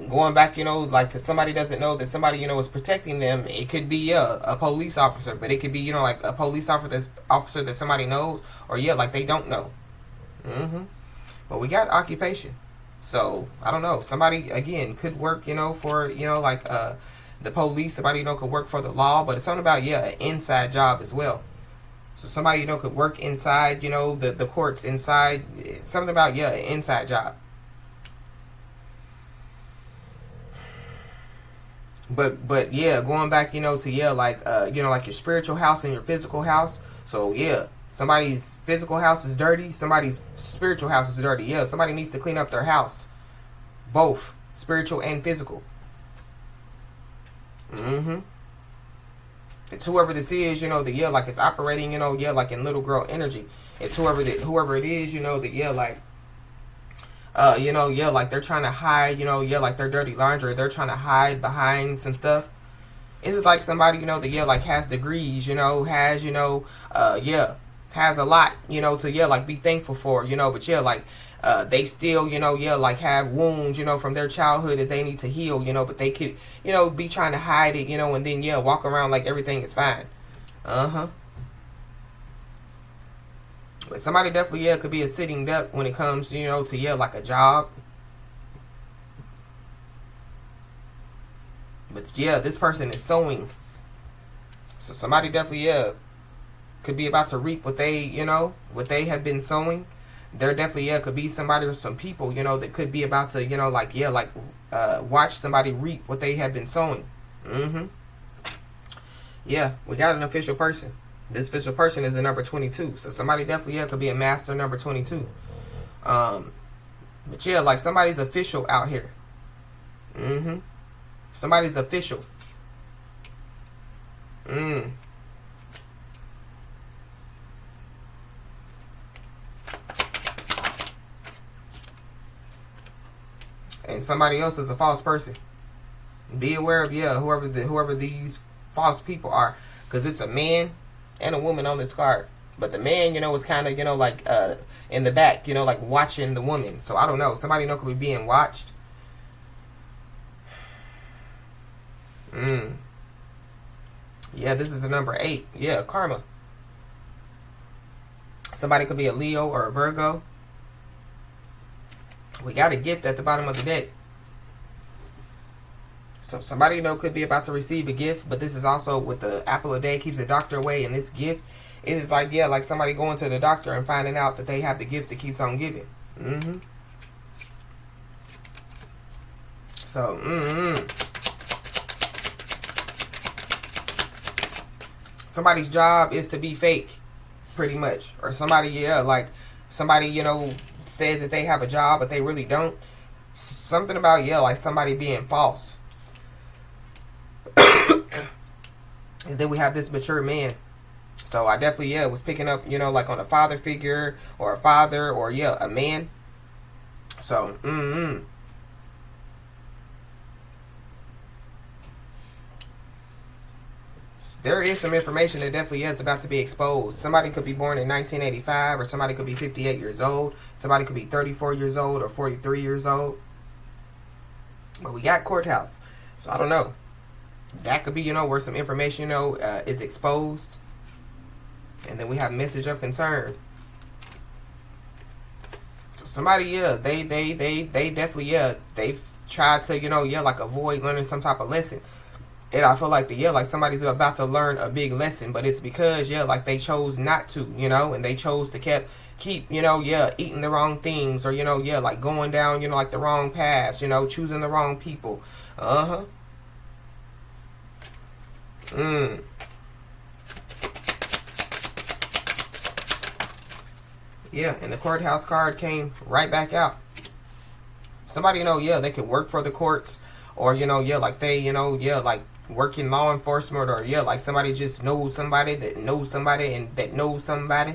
Speaker 1: going back, you know, like to somebody doesn't know that somebody, you know, is protecting them. It could be, yeah, a police officer. But it could be, you know, like a police officer that somebody knows. Or, yeah, like they don't know. But we got occupation. So, I don't know. Somebody, again, could work, you know, for, you know, like the police. Somebody, you know, could work for the law. But it's something about, yeah, an inside job as well. So somebody, you know, could work inside, you know, the courts inside. It's something about, yeah, an inside job. But yeah, going back, you know, to, yeah, like, you know, like your spiritual house and your physical house. So, yeah, somebody's physical house is dirty. Somebody's spiritual house is dirty. Yeah, somebody needs to clean up their house. Both spiritual and physical. It's whoever this is, you know, that, yeah, like it's operating, you know, yeah, like in little girl energy. It's whoever it is, you know, that, yeah, like, you know, yeah, like they're trying to hide, you know, yeah, like their dirty laundry. They're trying to hide behind some stuff. This is like somebody, you know, that, yeah, like has degrees, you know, has, you know, yeah, has a lot, you know, to, yeah, like be thankful for, you know, but yeah, like, they still, you know, yeah, like have wounds, you know, from their childhood that they need to heal, you know, but they could, you know, be trying to hide it, you know, and then, yeah, walk around like everything is fine. But somebody definitely, yeah, could be a sitting duck when it comes, you know, to, yeah, like a job. But, yeah, this person is sewing. So somebody definitely, yeah, could be about to reap what they, what they have been sowing. There definitely, could be somebody or some people, that could be about to, watch somebody reap what they have been sowing. Yeah, we got an official person. This official person is the number 22. So somebody definitely, could be a master number 22. But yeah, like somebody's official out here. Somebody's official. And somebody else is a false person. Be aware of whoever these false people are, because it's a man and a woman on this card. But the man, is kind of, in the back, like watching the woman. So I don't know. Somebody could be being watched. Yeah, this is the number 8. Yeah, karma. Somebody could be a Leo or a Virgo. We got a gift at the bottom of the deck. So somebody, could be about to receive a gift, but this is also with the apple a day keeps the doctor away, and this gift is like, like somebody going to the doctor and finding out that they have the gift that keeps on giving. So, somebody's job is to be fake, pretty much. Or somebody, like somebody, says that they have a job, but they really don't. Something about, like somebody being false. And then we have this mature man. So I definitely, was picking up, like on a father figure or a father or, a man. So, there is some information that definitely is about to be exposed. Somebody could be born in 1985, or somebody could be 58 years old. Somebody could be 34 years old or 43 years old. But we got courthouse. So I don't know. That could be, where some information, is exposed. And then we have message of concern. So somebody, they definitely, they've tried to, like avoid learning some type of lesson. And I feel like like somebody's about to learn a big lesson, but it's because, like they chose not to, and they chose to keep, eating the wrong things, or, like going down, like the wrong paths, choosing the wrong people. Yeah, and the courthouse card came right back out. Somebody, they could work for the courts, or, like they, like work in law enforcement, or, like somebody just knows somebody that knows somebody and that knows somebody.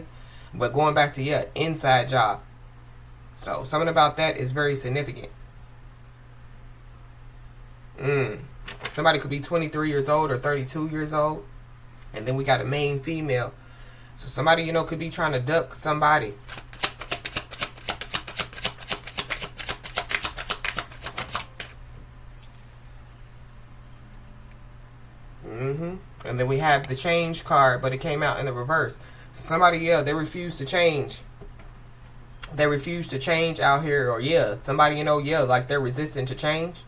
Speaker 1: But going back to, inside job. So something about that is very significant. Somebody could be 23 years old or 32 years old. And then we got a main female. So somebody, could be trying to duck somebody. And then we have the change card, but it came out in the reverse. So somebody, they refuse to change. They refuse to change out here, or somebody, like they're resistant to change.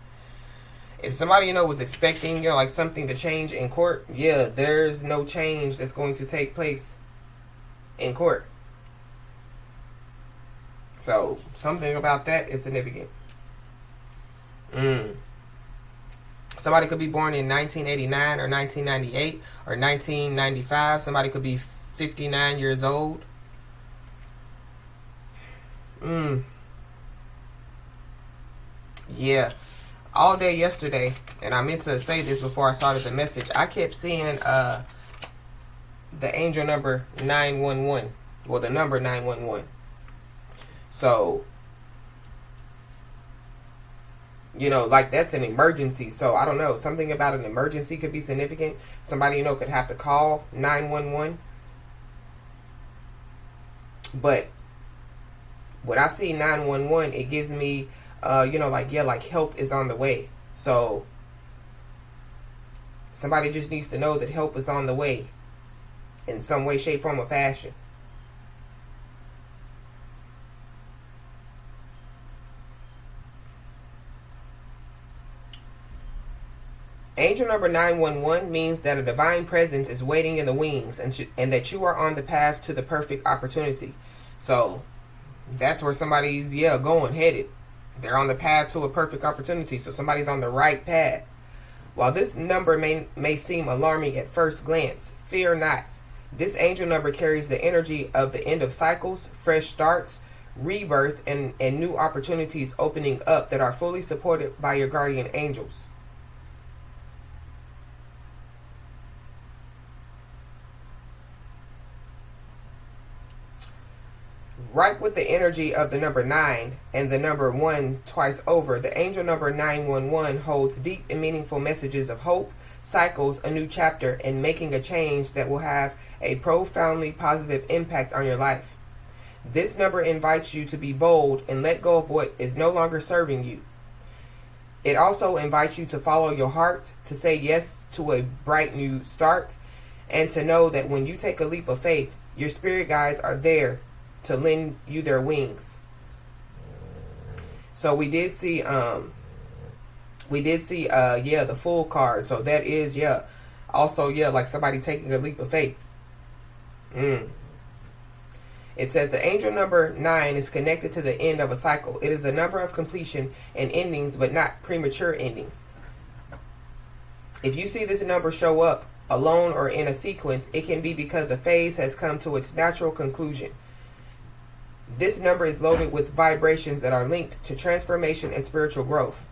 Speaker 1: If somebody, was expecting, like something to change in court, there's no change that's going to take place in court. So something about that is significant. Somebody could be born in 1989 or 1998 or 1995. Somebody could be 59 years old. Yeah. All day yesterday, and I meant to say this before I started the message, I kept seeing the angel number 911. Well, the number 911. So, like that's an emergency. So, I don't know. Something about an emergency could be significant. Somebody, could have to call 911. But when I see 911, it gives me, like help is on the way. So, somebody just needs to know that help is on the way in some way, shape, form, or fashion. Angel number 911 means that a divine presence is waiting in the wings, and that you are on the path to the perfect opportunity. So that's where somebody's, going, headed. They're on the path to a perfect opportunity. So somebody's on the right path. While this number may seem alarming at first glance, fear not. This angel number carries the energy of the end of cycles, fresh starts, rebirth, and new opportunities opening up that are fully supported by your guardian angels. Right with the energy of the number 9 and the number 1 twice over, the angel number 911 holds deep and meaningful messages of hope, cycles, a new chapter, and making a change that will have a profoundly positive impact on your life. This number invites you to be bold and let go of what is no longer serving you. It also invites you to follow your heart, to say yes to a bright new start, and to know that when you take a leap of faith, your spirit guides are there to lend you their wings. So we did see the Fool card. So that is also like somebody taking a leap of faith. It says the angel number 9 is connected to the end of a cycle. It is a number of completion and endings, but not premature endings. If you see this number show up alone or in a sequence, it can be because a phase has come to its natural conclusion. This number is loaded with vibrations that are linked to transformation and spiritual growth.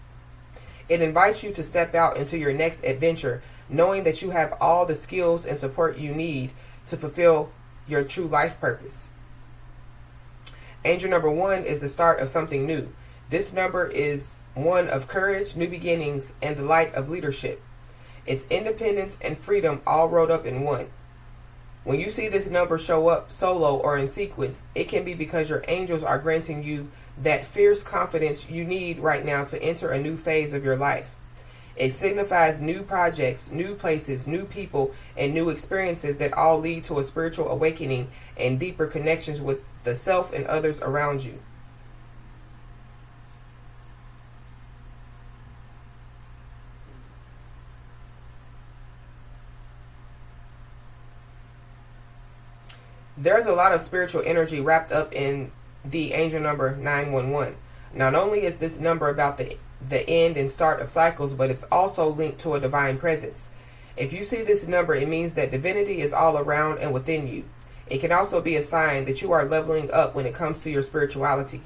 Speaker 1: It invites you to step out into your next adventure, knowing that you have all the skills and support you need to fulfill your true life purpose. Angel number 1 is the start of something new. This number is one of courage, new beginnings, and the light of leadership. It's independence and freedom all rolled up in one. When you see this number show up solo or in sequence, it can be because your angels are granting you that fierce confidence you need right now to enter a new phase of your life. It signifies new projects, new places, new people, and new experiences that all lead to a spiritual awakening and deeper connections with the self and others around you. There's a lot of spiritual energy wrapped up in the angel number 911. Not only is this number about the end and start of cycles, but it's also linked to a divine presence. If you see this number, it means that divinity is all around and within you. It can also be a sign that you are leveling up when it comes to your spirituality.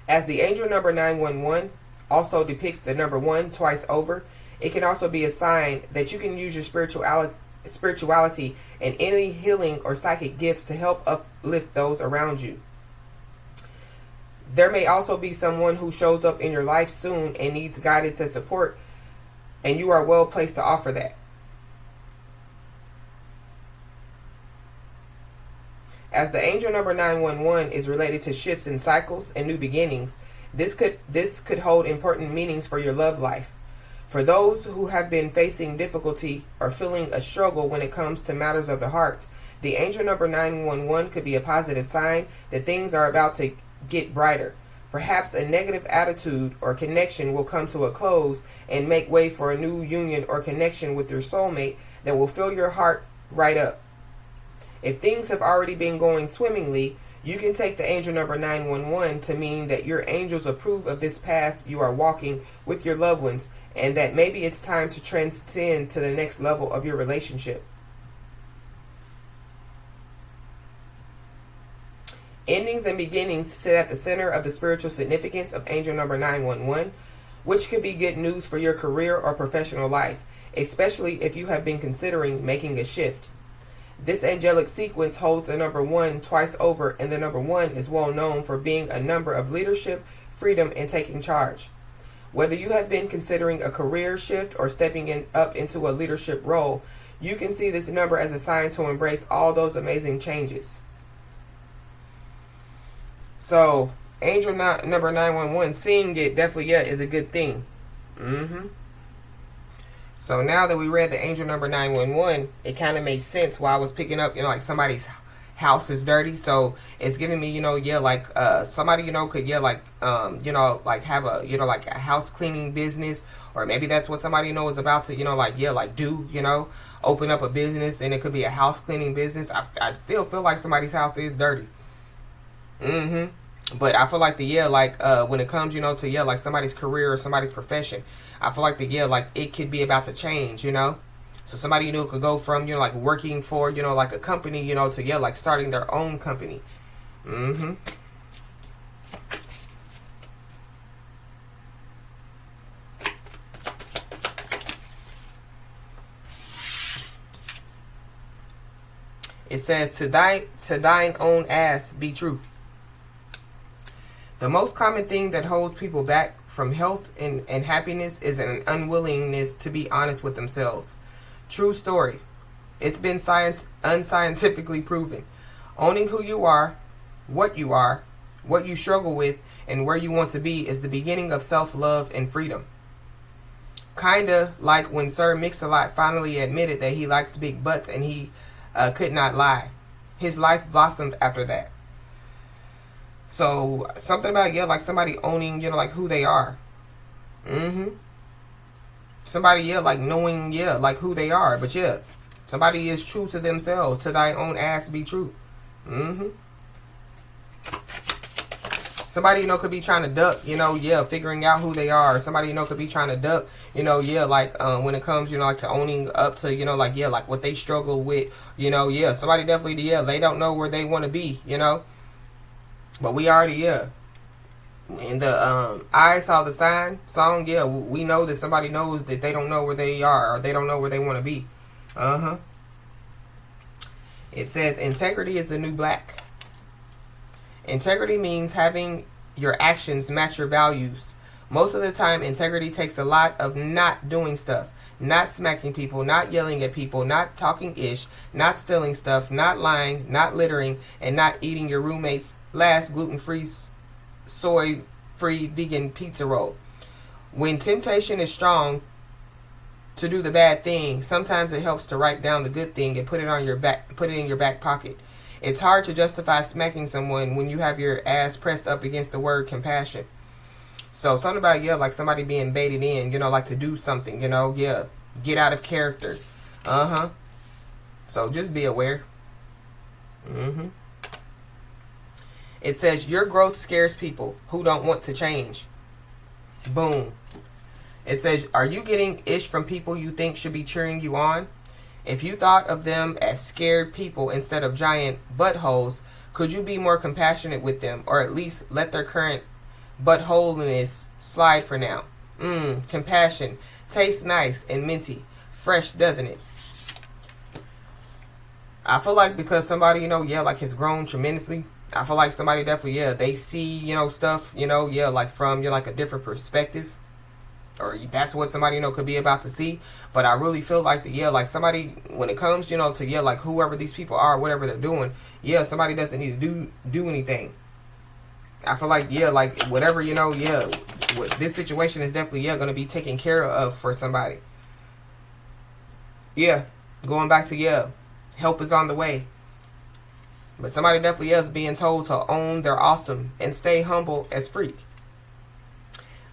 Speaker 1: As the angel number 911 also depicts the number 1 twice over, it can also be a sign that you can use your spirituality and any healing or psychic gifts to help uplift those around you. There may also be someone who shows up in your life soon and needs guidance and support, and you are well placed to offer that. As the angel number 911 is related to shifts in cycles and new beginnings, this could hold important meanings for your love life. For those who have been facing difficulty or feeling a struggle when it comes to matters of the heart, the angel number 911 could be a positive sign that things are about to get brighter. Perhaps a negative attitude or connection will come to a close and make way for a new union or connection with your soulmate that will fill your heart right up. If things have already been going swimmingly, you can take the angel number 911 to mean that your angels approve of this path you are walking with your loved ones, and that maybe it's time to transcend to the next level of your relationship. Endings and beginnings sit at the center of the spiritual significance of angel number 911, which could be good news for your career or professional life, especially if you have been considering making a shift. This angelic sequence holds the number 1 twice over, and the number 1 is well known for being a number of leadership, freedom, and taking charge. Whether you have been considering a career shift or stepping up into a leadership role, you can see this number as a sign to embrace all those amazing changes. So, angel number 911, seeing it definitely is a good thing. So now that we read the angel number 911, it kind of makes sense why I was picking up, like somebody's house is dirty. So it's giving me, yeah, like somebody, could, yeah, like like have a, like a house cleaning business, or maybe that's what somebody is about to, like, yeah, like do, open up a business, and it could be a house cleaning business. I still feel like somebody's house is dirty. But I feel like the, yeah, like when it comes, to, yeah, like somebody's career or somebody's profession, I feel like the, yeah, like it could be about to change, So somebody, could go from, like working for, like a company, to, yeah, like starting their own company. It says, to thine own ass be true. The most common thing that holds people back from health and happiness is an unwillingness to be honest with themselves. True story. It's been unscientifically proven. Owning who you are, what you struggle with, and where you want to be is the beginning of self-love and freedom. Kinda like when Sir Mix-a-Lot finally admitted that he likes big butts and he could not lie. His life blossomed after that. So something about, yeah, like somebody owning, like who they are. Somebody, yeah, like knowing, yeah, like who they are. But yeah, somebody is true to themselves. To thy own ass be true. Somebody, could be trying to duck, yeah, figuring out who they are. Somebody, could be trying to duck, yeah, like when it comes, like to owning up to, like, yeah, like what they struggle with, yeah. Somebody definitely, yeah, they don't know where they want to be, But we already, yeah. In the I Saw the Sign song, yeah, we know that somebody knows that they don't know where they are, or they don't know where they want to be. It says, integrity is the new black. Integrity means having your actions match your values. Most of the time, integrity takes a lot of not doing stuff. Not smacking people, not yelling at people, not talking ish, not stealing stuff, not lying, not littering, and not eating your roommate's last gluten-free, soy-free vegan pizza roll. When temptation is strong to do the bad thing, sometimes it helps to write down the good thing and put it in your back pocket. It's hard to justify smacking someone when you have your ass pressed up against the word compassion. So something about, yeah, like somebody being baited in, like to do something, yeah, get out of character. So just be aware. It says, your growth scares people who don't want to change. Boom. It says, are you getting ish from people you think should be cheering you on? If you thought of them as scared people instead of giant buttholes, could you be more compassionate with them, or at least let their current buttholeness slide for now? Compassion. Tastes nice and minty. Fresh, doesn't it? I feel like because somebody, yeah, like has grown tremendously, I feel like somebody definitely, yeah, they see, stuff, yeah, like from, like a different perspective. Or that's what somebody, could be about to see. But I really feel like, yeah, like somebody, when it comes, to, yeah, like whoever these people are, whatever they're doing, yeah, somebody doesn't need to do anything. I feel like, yeah, like whatever, yeah, this situation is definitely, yeah, going to be taken care of for somebody. Yeah, going back to, yeah, help is on the way. But somebody definitely is being told to own their awesome and stay humble as freak.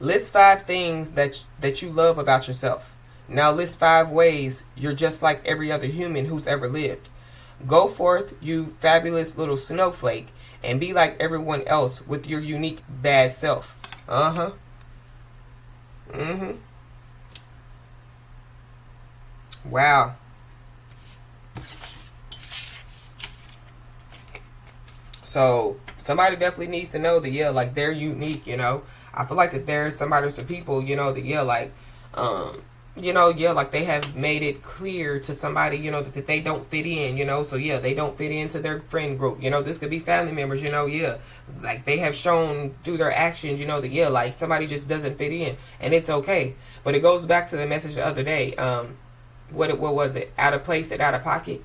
Speaker 1: List 5 things that you love about yourself. Now list 5 ways you're just like every other human who's ever lived. Go forth, you fabulous little snowflake, and be like everyone else with your unique bad self. Wow. So somebody definitely needs to know that, yeah, like they're unique, I feel like that there's somebody's the people, that, yeah, like, yeah, like they have made it clear to somebody, that they don't fit in, so yeah, they don't fit into their friend group, this could be family members, yeah, like they have shown through their actions, that, yeah, like somebody just doesn't fit in, and it's okay. But it goes back to the message the other day, what was it, out of place and out of pocket.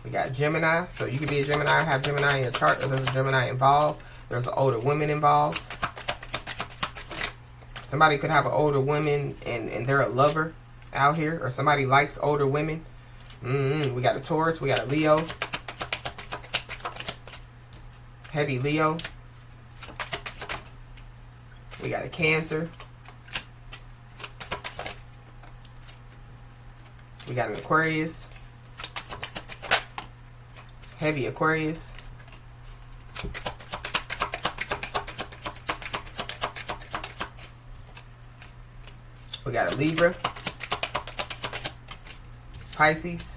Speaker 1: We got Gemini, so you can be a Gemini, have Gemini in your chart, or there's a Gemini involved. There's an older woman involved. Somebody could have an older woman and they're a lover out here, or somebody likes older women. We got a Taurus, we got a Leo. Heavy Leo. We got a Cancer. We got an Aquarius. Heavy Aquarius. We got a Libra. Pisces.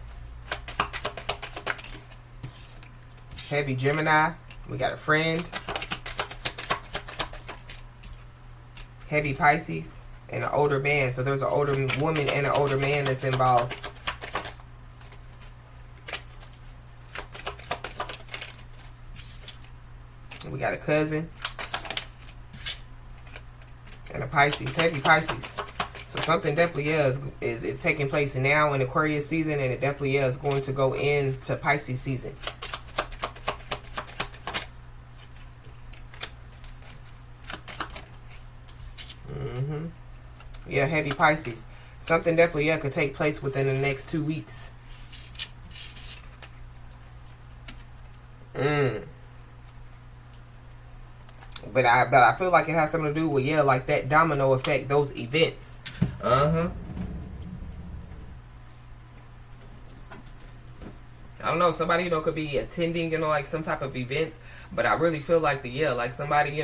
Speaker 1: Heavy Gemini. We got a Friend. Heavy Pisces. And an older man. So there's an older woman and an older man that's involved. And we got a Cousin. And a Pisces. Heavy Pisces. So something definitely is taking place now in Aquarius season, and it definitely is going to go into Pisces season. Yeah, heavy Pisces. Something definitely could take place within the next 2 weeks. But I feel like it has something to do with, like that domino effect, those events. I don't know, somebody, could be attending, like some type of events, but I really feel like like somebody,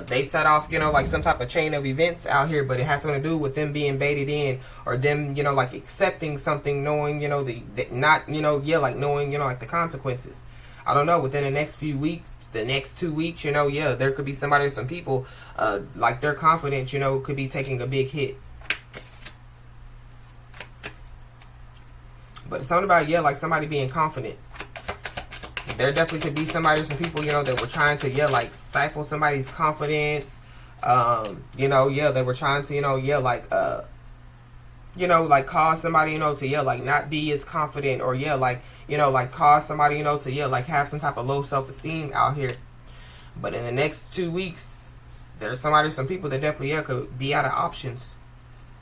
Speaker 1: they set off, like some type of chain of events out here, but it has something to do with them being baited in, or them, like accepting something, knowing, not, like knowing, like the consequences. I don't know, within the next few weeks, the next 2 weeks, there could be somebody or some people, like their confidence, could be taking a big hit. But it's something about, like somebody being confident. There definitely could be somebody or some people, that were trying to, like stifle somebody's confidence. They were trying to, like cause somebody, to, like not be as confident, or, like cause somebody, to, like have some type of low self-esteem out here. But in the next 2 weeks, there's somebody, some people that definitely, could be out of options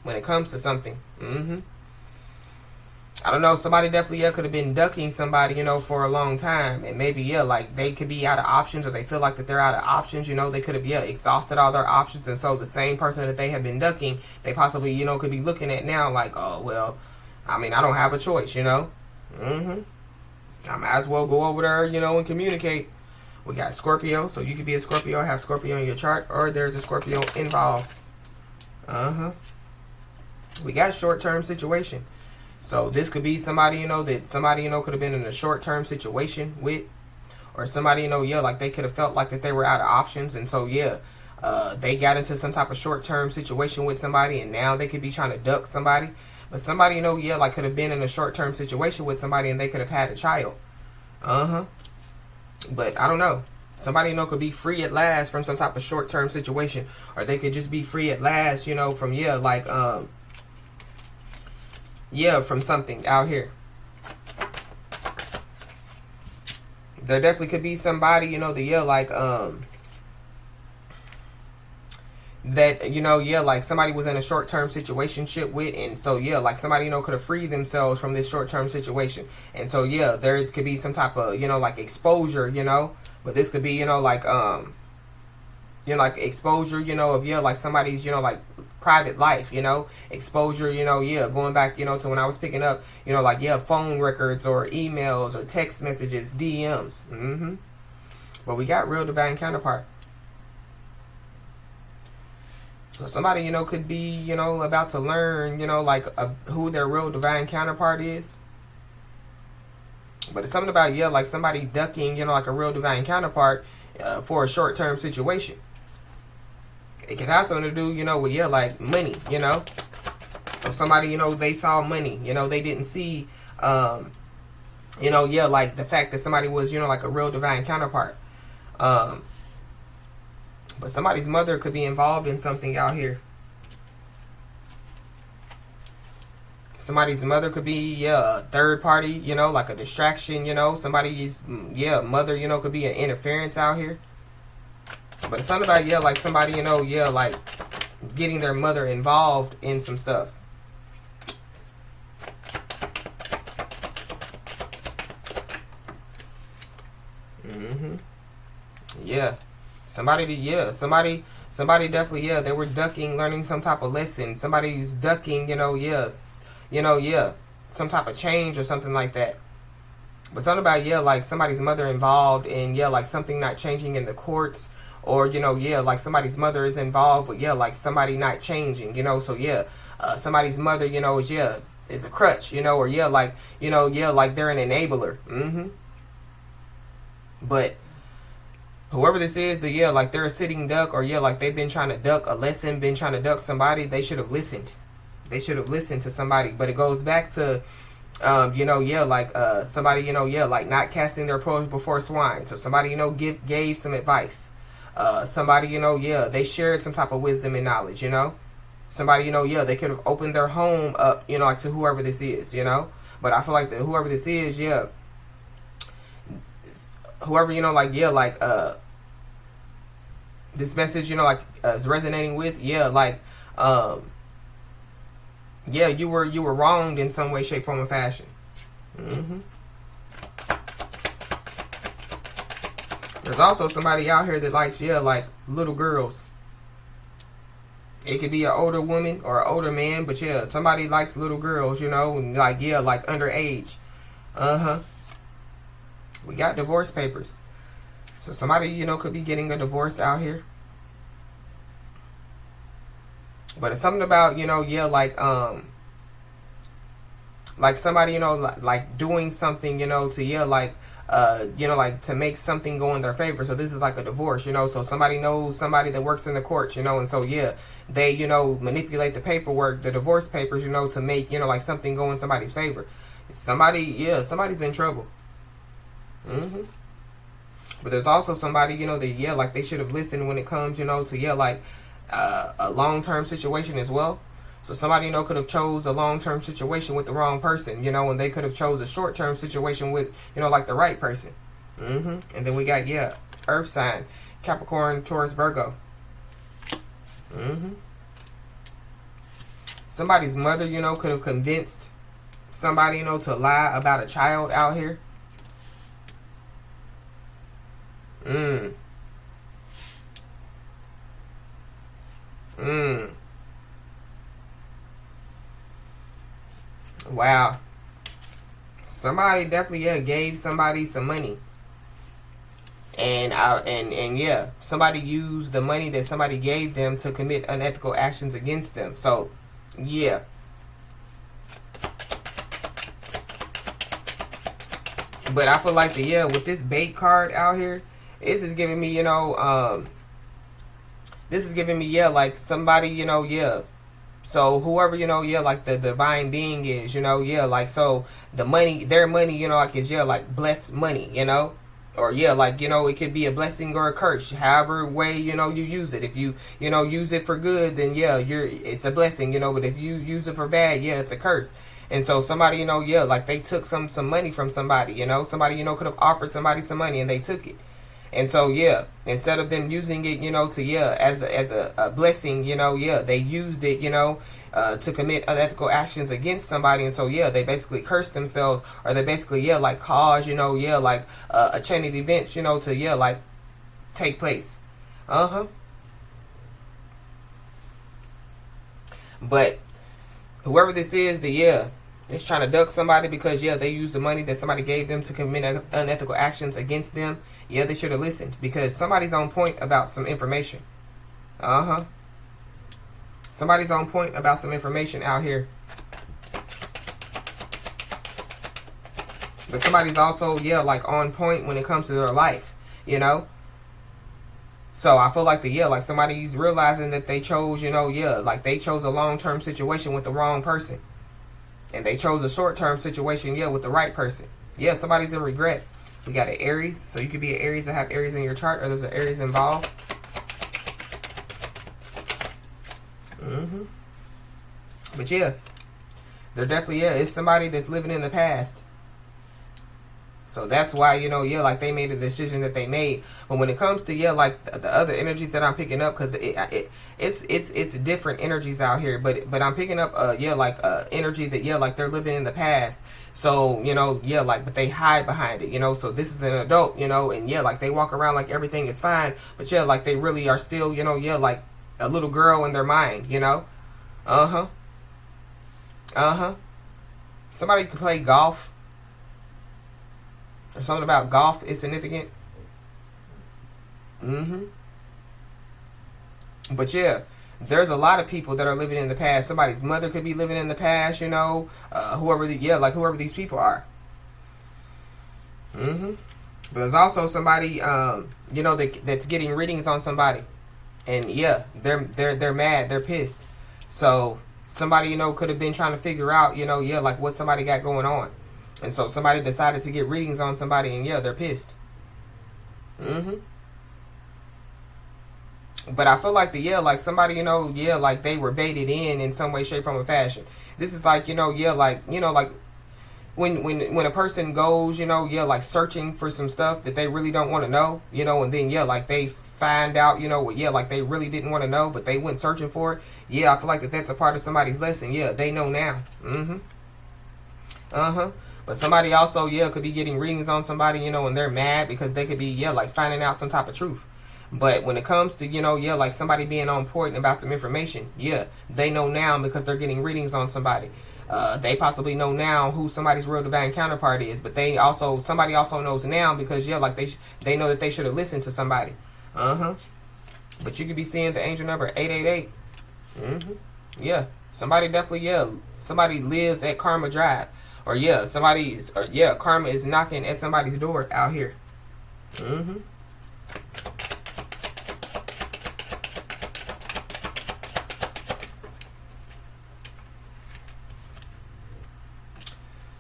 Speaker 1: when it comes to something. I don't know, somebody definitely could have been ducking somebody, for a long time. And maybe, like they could be out of options, or they feel like that they're out of options, they could have, exhausted all their options. And so the same person that they have been ducking, they possibly, could be looking at now like, oh, well, I mean, I don't have a choice, I might as well go over there, and communicate. We got Scorpio, so you could be a Scorpio, have Scorpio in your chart, or there's a Scorpio involved. We got short-term situation. So this could be somebody, that somebody, could have been in a short-term situation with, or somebody, like they could have felt like that they were out of options. And so, they got into some type of short-term situation with somebody, and now they could be trying to duck somebody. But somebody, like could have been in a short-term situation with somebody, and they could have had a child. But I don't know. Somebody, could be free at last from some type of short-term situation, or they could just be free at last, from, from something out here. There definitely could be somebody, that, like somebody was in a short-term situationship with, and so, like somebody, could have freed themselves from this short-term situation. And so, there could be some type of, like exposure, but this could be, like exposure, of, like somebody's, like private life, exposure, going back, to when I was picking up, phone records or emails or text messages, DMs. But we got real divine counterpart. So somebody, could be, about to learn, who their real divine counterpart is. But it's something about, like somebody ducking, like a real divine counterpart for a short-term situation. It can have something to do, with, like money, So somebody, they saw money, they didn't see, like the fact that somebody was, like a real divine counterpart. But somebody's mother could be involved in something out here. Somebody's mother could be, yeah, a third party, you know, like a distraction, you know. Somebody's, yeah, mother, you know, could be an interference out here. But it's something about, yeah, like somebody, you know, yeah, like getting their mother involved in some stuff. Yeah. Somebody definitely, yeah, they were ducking, learning some type of lesson. Somebody's ducking, you know, yes, you know, yeah, some type of change or something like that. But something about, yeah, like somebody's mother involved in, yeah, like something not changing in the courts. Or, you know, yeah, like somebody's mother is involved with, yeah, like somebody not changing, you know. So, yeah, somebody's mother, you know, is, yeah, is a crutch, you know. Or, yeah, like, you know, yeah, like they're an enabler. But whoever this is, the, yeah, like they're a sitting duck. Or, yeah, like they've been trying to duck a lesson, been trying to duck somebody. They should have listened. They should have listened to somebody. But it goes back to, you know, yeah, like somebody, you know, yeah, like not casting their pearls before swine. So somebody, you know, gave some advice. Somebody, you know, yeah, they shared some type of wisdom and knowledge, you know. Somebody, you know, yeah, they could have opened their home up, you know, like to whoever this is, you know. But I feel like that whoever this is, yeah, whoever, you know, like, yeah, like this message, you know, like is resonating with, yeah, like yeah, you were wronged in some way, shape, form, or fashion. There's also somebody out here that likes, yeah, like little girls. It could be an older woman or an older man, but yeah, somebody likes little girls, you know, like, yeah, like underage. We got divorce papers. So somebody, you know, could be getting a divorce out here. But it's something about, you know, yeah, like somebody, you know, like doing something, you know, to, yeah, like, you know, like to make something go in their favor. So this is like a divorce, you know. So somebody knows somebody that works in the courts, you know, and so, yeah, they, you know, manipulate the paperwork, the divorce papers, you know, to make, you know, like something go in somebody's favor. Somebody, yeah, somebody's in trouble. But there's also somebody, you know, that, yeah, like they should have listened when it comes, you know, to, yeah, like a long-term situation as well. So somebody, you know, could have chose a long-term situation with the wrong person, you know, and they could have chose a short-term situation with, you know, like the right person. And then we got, yeah, Earth sign, Capricorn, Taurus, Virgo. Somebody's mother, you know, could have convinced somebody, you know, to lie about a child out here. Wow. Somebody definitely, yeah, gave somebody some money. And yeah, somebody used the money that somebody gave them to commit unethical actions against them. So, yeah. But I feel like yeah, with this bait card out here, this is giving me, you know, this is giving me, yeah, like somebody, you know, yeah. So whoever, you know, yeah, like the divine being is, you know, yeah, like, so the money, their money, you know, like is, yeah, like blessed money, you know. Or, yeah, like, you know, it could be a blessing or a curse, however way, you know, you use it. If you know, use it for good, then, yeah, it's a blessing, you know. But if you use it for bad, yeah, it's a curse. And so somebody, you know, yeah, like they took some money from somebody, you know. Somebody, you know, could have offered somebody some money and they took it. And so, yeah, instead of them using it, you know, to, yeah, as a blessing, you know, yeah, they used it, you know, to commit unethical actions against somebody. And so, yeah, they basically cursed themselves, or they basically, yeah, like cause, you know, yeah, like a chain of events, you know, to, yeah, like take place. But whoever this is, yeah, is trying to duck somebody because, yeah, they used the money that somebody gave them to commit unethical actions against them. Yeah, they should have listened, because somebody's on point about some information. Somebody's on point about some information out here. But somebody's also, yeah, like on point when it comes to their life, you know. So I feel like yeah, like somebody's realizing that they chose, you know, yeah, like they chose a long-term situation with the wrong person. And they chose a short-term situation, yeah, with the right person. Yeah, somebody's in regret. We got an Aries. So you could be an Aries and have Aries in your chart, or there's an Aries involved. But yeah, There definitely, yeah, it's somebody that's living in the past. So that's why, you know, yeah, like they made a decision that they made. But when it comes to, yeah, like the other energies that I'm picking up, because it's different energies out here. But I'm picking up, yeah, like energy that, yeah, like they're living in the past. So, you know, yeah, like, but they hide behind it, you know. So this is an adult, you know, and yeah, like they walk around like everything is fine. But yeah, like they really are still, you know, yeah, like a little girl in their mind, you know. Uh-huh. Uh-huh. Somebody could play golf. Or something about golf is significant. Mm-hmm. But yeah, there's a lot of people that are living in the past. Somebody's mother could be living in the past, you know. Whoever these people are. Mm-hmm. But there's also somebody, you know, that's getting readings on somebody, and yeah, they're mad, they're pissed. So somebody, you know, could have been trying to figure out, you know, yeah, like what somebody got going on. And so somebody decided to get readings on somebody, and yeah, they're pissed. Mm-hmm. But I feel like like somebody, you know, yeah, like they were baited in some way, shape, form, or fashion. This is like, you know, yeah, like, you know, like when a person goes, you know, yeah, like searching for some stuff that they really don't want to know, you know, and then yeah, like they find out, you know, yeah, like they really didn't want to know, but they went searching for it. Yeah, I feel like that's a part of somebody's lesson. Yeah, they know now. Mm-hmm. Uh-huh. But somebody also, yeah, could be getting readings on somebody, you know, and they're mad because they could be, yeah, like finding out some type of truth. But when it comes to, you know, yeah, like somebody being on point about some information, yeah, they know now because they're getting readings on somebody. They possibly know now who somebody's real divine counterpart is, but somebody also knows now because, yeah, like they know that they should have listened to somebody. Uh-huh. But you could be seeing the angel number 888. Mm-hmm. Yeah. Somebody definitely, yeah, somebody lives at Karma Drive. Or yeah, karma is knocking at somebody's door out here. Mm-hmm.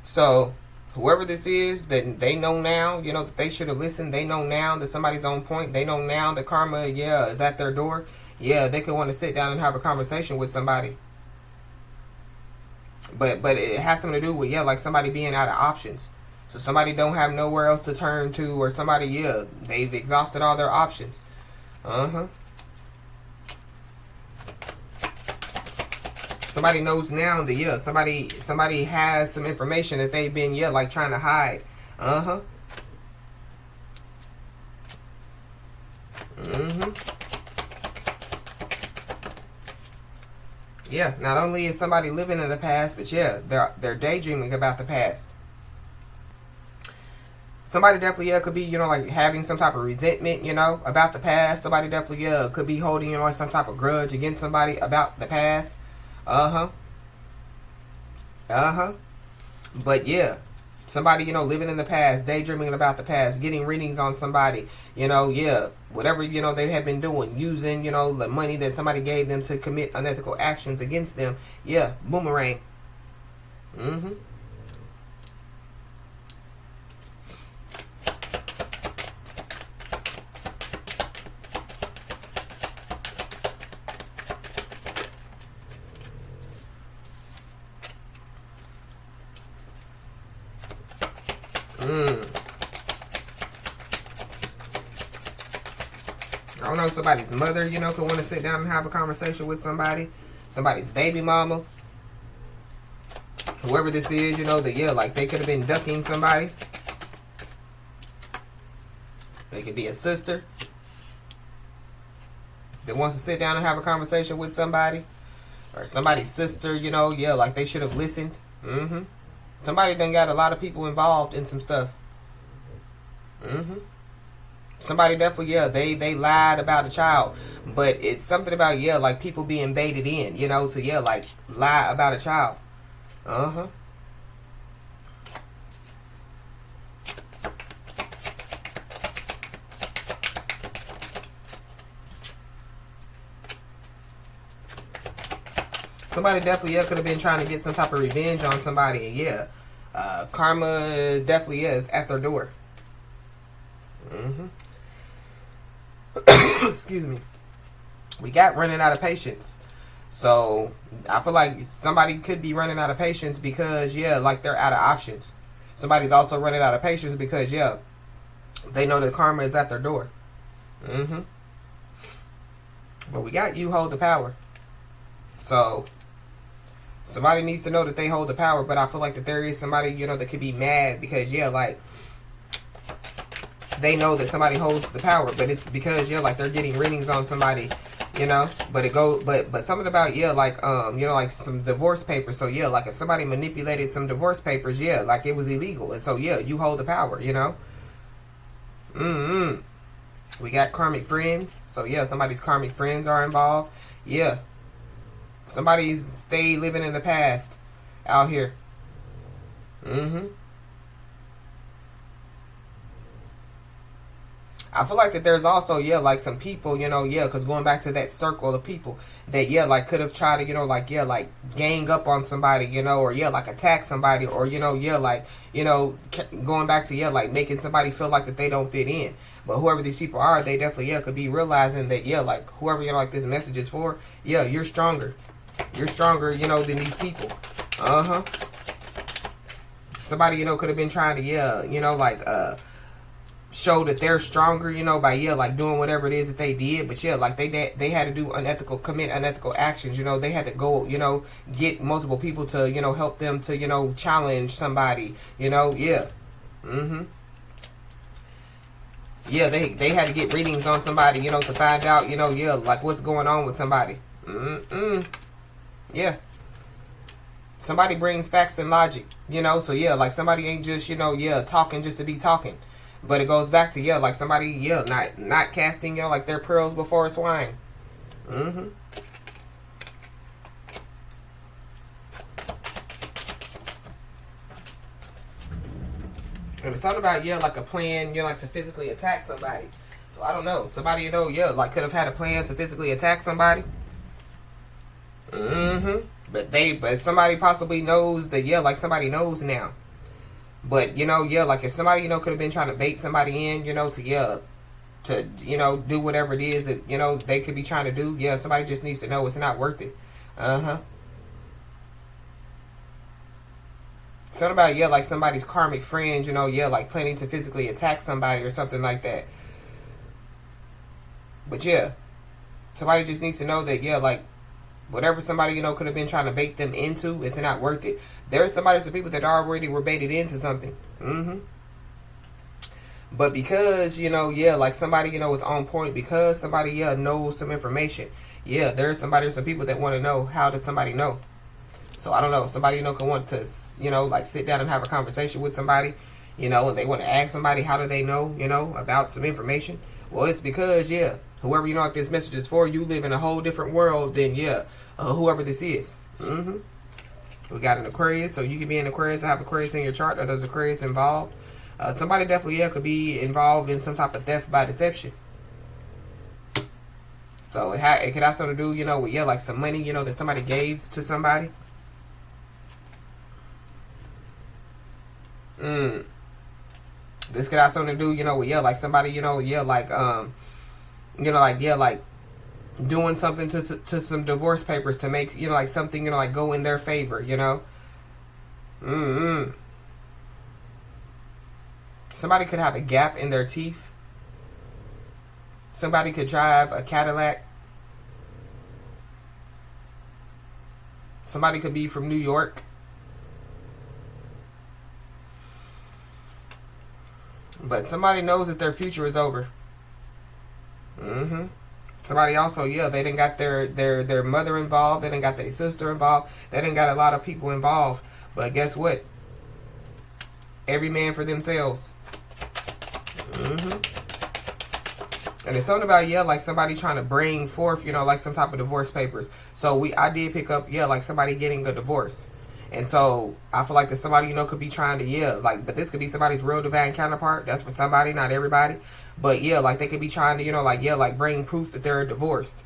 Speaker 1: So whoever this is, that they know now, you know, that they should have listened. They know now that somebody's on point. They know now that karma, yeah, is at their door. Yeah, they could want to sit down and have a conversation with somebody. But it has something to do with, yeah, like somebody being out of options. So somebody don't have nowhere else to turn to, or somebody, yeah, they've exhausted all their options. Uh-huh. Somebody knows now that, yeah, somebody has some information that they've been, yeah, like trying to hide. Uh-huh. Mm-hmm. Yeah, not only is somebody living in the past, but yeah, they're daydreaming about the past. Somebody definitely, yeah, could be, you know, like having some type of resentment, you know, about the past. Somebody definitely, yeah, could be holding, you know, like some type of grudge against somebody about the past. Uh-huh. Uh-huh. But yeah, somebody, you know, living in the past, daydreaming about the past, getting readings on somebody, you know, yeah, whatever, you know, they have been doing, using, you know, the money that somebody gave them to commit unethical actions against them. Yeah, boomerang. Mm-hmm. I don't know, somebody's mother, you know, could want to sit down and have a conversation with somebody. Somebody's baby mama. Whoever this is, you know, that, yeah, like they could have been ducking somebody. They could be a sister that wants to sit down and have a conversation with somebody. Or somebody's sister, you know, yeah, like they should have listened. Mm-hmm. Somebody done got a lot of people involved in some stuff. Mm-hmm. Somebody definitely, yeah, they lied about a child. But it's something about, yeah, like people being baited in, you know, to, yeah, like lie about a child. Uh-huh. Somebody definitely, yeah, could have been trying to get some type of revenge on somebody. And yeah, karma definitely is at their door. Mm-hmm. Excuse me. We got running out of patience. So I feel like somebody could be running out of patience because, yeah, like they're out of options. Somebody's also running out of patience because, yeah, they know that karma is at their door. But we got you hold the power. So somebody needs to know that they hold the power. But I feel like that there is somebody, you know, that could be mad because, yeah, like they know that somebody holds the power. But it's because, yeah, like they're getting readings on somebody, you know. But it go, but something about, yeah, like you know, like some divorce papers. So yeah, like if somebody manipulated some divorce papers, yeah, like it was illegal. And so yeah, you hold the power, you know. We got karmic friends. So yeah, somebody's karmic friends are involved. Yeah. Somebody's stay living in the past out here. I feel like that there's also, yeah, like some people, you know, yeah, because going back to that circle of people that, yeah, like could have tried to, you know, like, yeah, like gang up on somebody, you know, or, yeah, like attack somebody, or, you know, yeah, like, you know, going back to, yeah, like making somebody feel like that they don't fit in. But whoever these people are, they definitely, yeah, could be realizing that, yeah, like whoever, you know, like this message is for, yeah, you're stronger. You're stronger, you know, than these people. Somebody, you know, could have been trying to, yeah, you know, like, show that they're stronger, you know, by, yeah, like doing whatever it is that they did. But yeah, like they had to do commit unethical actions, you know. They had to go, you know, get multiple people to, you know, help them to, you know, challenge somebody, you know. Yeah. Yeah, they had to get readings on somebody, you know, to find out, you know, yeah, like what's going on with somebody. Yeah. Somebody brings facts and logic, you know. So yeah, like somebody ain't just, you know, yeah, talking just to be talking. But it goes back to, yeah, like somebody, yeah, not casting, you know, like their pearls before swine. And it's something about, yeah, like a plan, you know, like to physically attack somebody. So I don't know. Somebody, you know, yeah, like could have had a plan to physically attack somebody. But somebody possibly knows that, yeah, like somebody knows now. But, you know, yeah, like if somebody, you know, could have been trying to bait somebody in, you know, to, yeah, to, you know, do whatever it is that, you know, they could be trying to do. Yeah, somebody just needs to know it's not worth it. Something about, yeah, like somebody's karmic friend, you know, yeah, like planning to physically attack somebody or something like that. But yeah, somebody just needs to know that, yeah, like whatever somebody, you know, could have been trying to bait them into, it's not worth it. There's some people that already were baited into something. But because, you know, yeah, like somebody, you know, is on point, because somebody, yeah, knows some information. Yeah, there's some people that want to know, how does somebody know? So I don't know, somebody, you know, can want to, you know, like sit down and have a conversation with somebody, you know, and they want to ask somebody, how do they know, you know, about some information? Well, it's because, yeah, whoever, you know, like this message is for, you live in a whole different world than, yeah, whoever this is. We got an Aquarius, so you can be an Aquarius and have Aquarius in your chart, or there's Aquarius involved. Somebody definitely, yeah, could be involved in some type of theft by deception. So it could have something to do, you know, with, yeah, like some money, you know, that somebody gave to somebody. This could have something to do, you know, with, yeah, like somebody, you know, yeah, like, you know, like, yeah, like doing something to some divorce papers to make, you know, like something, you know, like go in their favor, you know. Somebody could have a gap in their teeth. Somebody could drive a Cadillac. Somebody could be from New York. But somebody knows that their future is over. Somebody also, yeah, they done got their mother involved. They done got their sister involved. They done got a lot of people involved. But guess what? Every man for themselves. And it's something about, yeah, like somebody trying to bring forth, you know, like some type of divorce papers. So I did pick up, yeah, like somebody getting a divorce. And so I feel like that somebody, you know, could be trying to, yeah, like, but this could be somebody's real divine counterpart. That's for somebody, not everybody. But yeah, like they could be trying to, you know, like, yeah, like bring proof that they're divorced,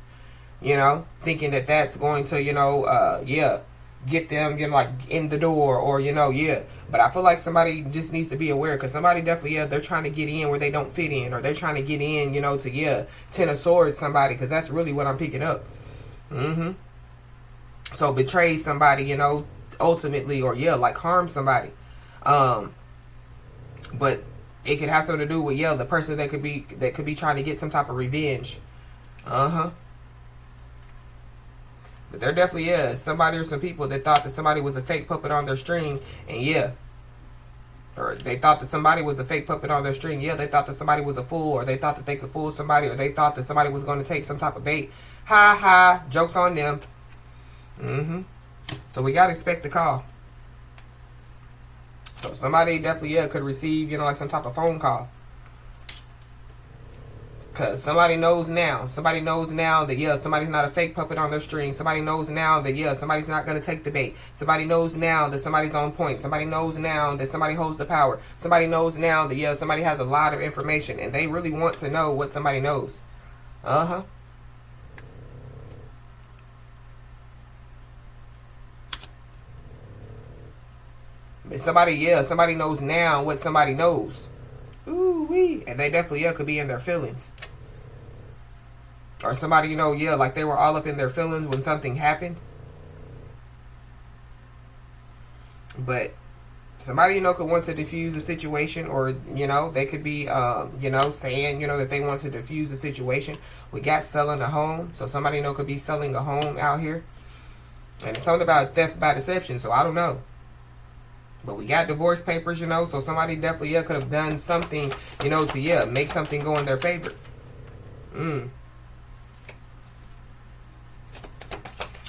Speaker 1: you know, thinking that that's going to, you know, yeah, get them, you know, like in the door, or, you know, yeah. But I feel like somebody just needs to be aware, because somebody definitely, yeah, they're trying to get in where they don't fit in, or they're trying to get in, you know, to, yeah, Ten of Swords somebody, because that's really what I'm picking up. So betray somebody, you know, ultimately, or yeah, like harm somebody. But it could have something to do with, yeah, the person that could be trying to get some type of revenge. But there definitely is somebody or some people that thought that somebody was a fake puppet on their string, and yeah, or they thought that somebody was a fake puppet on their string. Yeah, they thought that somebody was a fool, or they thought that they could fool somebody, or they thought that somebody was going to take some type of bait. Ha ha, joke's on them. So we got to expect the call. So somebody definitely, yeah, could receive, you know, like some type of phone call. Because somebody knows now. Somebody knows now that, yeah, somebody's not a fake puppet on their string. Somebody knows now that, yeah, somebody's not going to take the bait. Somebody knows now that somebody's on point. Somebody knows now that somebody holds the power. Somebody knows now that, yeah, somebody has a lot of information. And they really want to know what somebody knows. But somebody, yeah, somebody knows now what somebody knows. Ooh wee. And they definitely, yeah, could be in their feelings. Or somebody, you know, yeah, like they were all up in their feelings when something happened. But somebody, you know, could want to diffuse the situation, or, you know, they could be, you know, saying, you know, that they want to diffuse the situation. We got selling a home. So somebody, you know, could be selling a home out here. And it's something about theft by deception, so I don't know. But we got divorce papers, you know, so somebody definitely, yeah, could have done something, you know, to, yeah, make something go in their favor.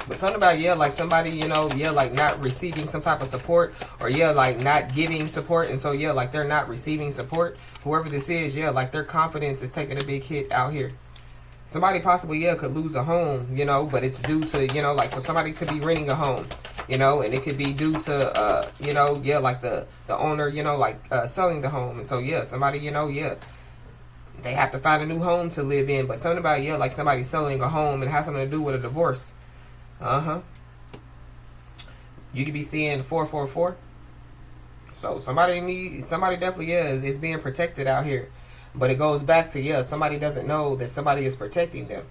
Speaker 1: But something about, yeah, like somebody, you know, yeah, like not receiving some type of support, or yeah, like not giving support, and so yeah, like they're not receiving support. Whoever this is, yeah, like their confidence is taking a big hit out here. Somebody possibly, yeah, could lose a home, you know, but it's due to, you know, like, so somebody could be renting a home, you know, and it could be due to, you know, yeah, like the owner, you know, like selling the home. And so, yeah, somebody, you know, yeah, they have to find a new home to live in. But something about, yeah, like somebody selling a home, and it has something to do with a divorce. You could be seeing 444. So somebody definitely is being protected out here. But it goes back to, yeah, somebody doesn't know that somebody is protecting them.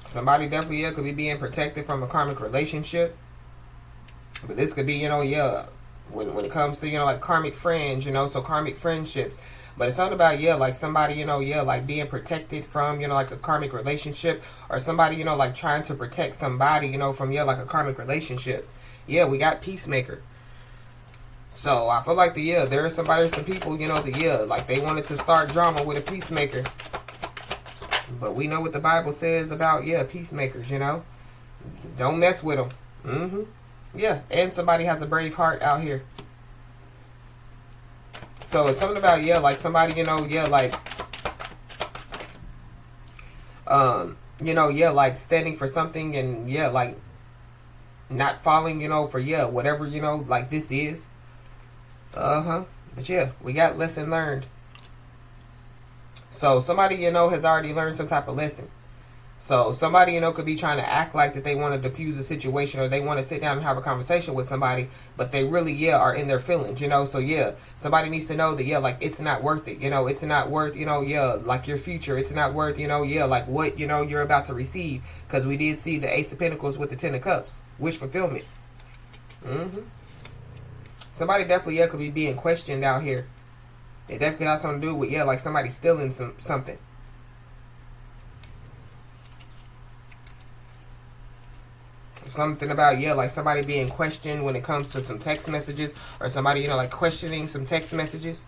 Speaker 1: Somebody definitely, yeah, could be being protected from a karmic relationship. But this could be, you know, yeah, when it comes to, you know, like karmic friends, you know, so karmic friendships. But it's not about, yeah, like somebody, you know, yeah, like being protected from, you know, like a karmic relationship, or somebody, you know, like trying to protect somebody, you know, from, yeah, like a karmic relationship. Yeah, we got peacemaker. So I feel like there is somebody, some people, you know, like they wanted to start drama with a peacemaker. But we know what the Bible says about, yeah, peacemakers, you know. Don't mess with them. Yeah, and somebody has a brave heart out here. So it's something about, yeah, like somebody, you know, yeah, like, you know, yeah, like standing for something, and yeah, like not falling, you know, for, yeah, whatever, you know, like this is. But yeah, we got lesson learned. So somebody, you know, has already learned some type of lesson. So somebody, you know, could be trying to act like that they want to diffuse a situation, or they want to sit down and have a conversation with somebody, but they really, yeah, are in their feelings, you know. So yeah, somebody needs to know that, yeah, like it's not worth it, you know. It's not worth, you know, yeah, like your future. It's not worth, you know, yeah, like what, you know, you're about to receive. Because we did see the Ace of Pentacles with the Ten of Cups, wish fulfillment. Somebody definitely, yeah, could be being questioned out here. It definitely has something to do with, yeah, like somebody stealing something. Something about, yeah, like somebody being questioned when it comes to some text messages, or somebody, you know, like questioning some text messages.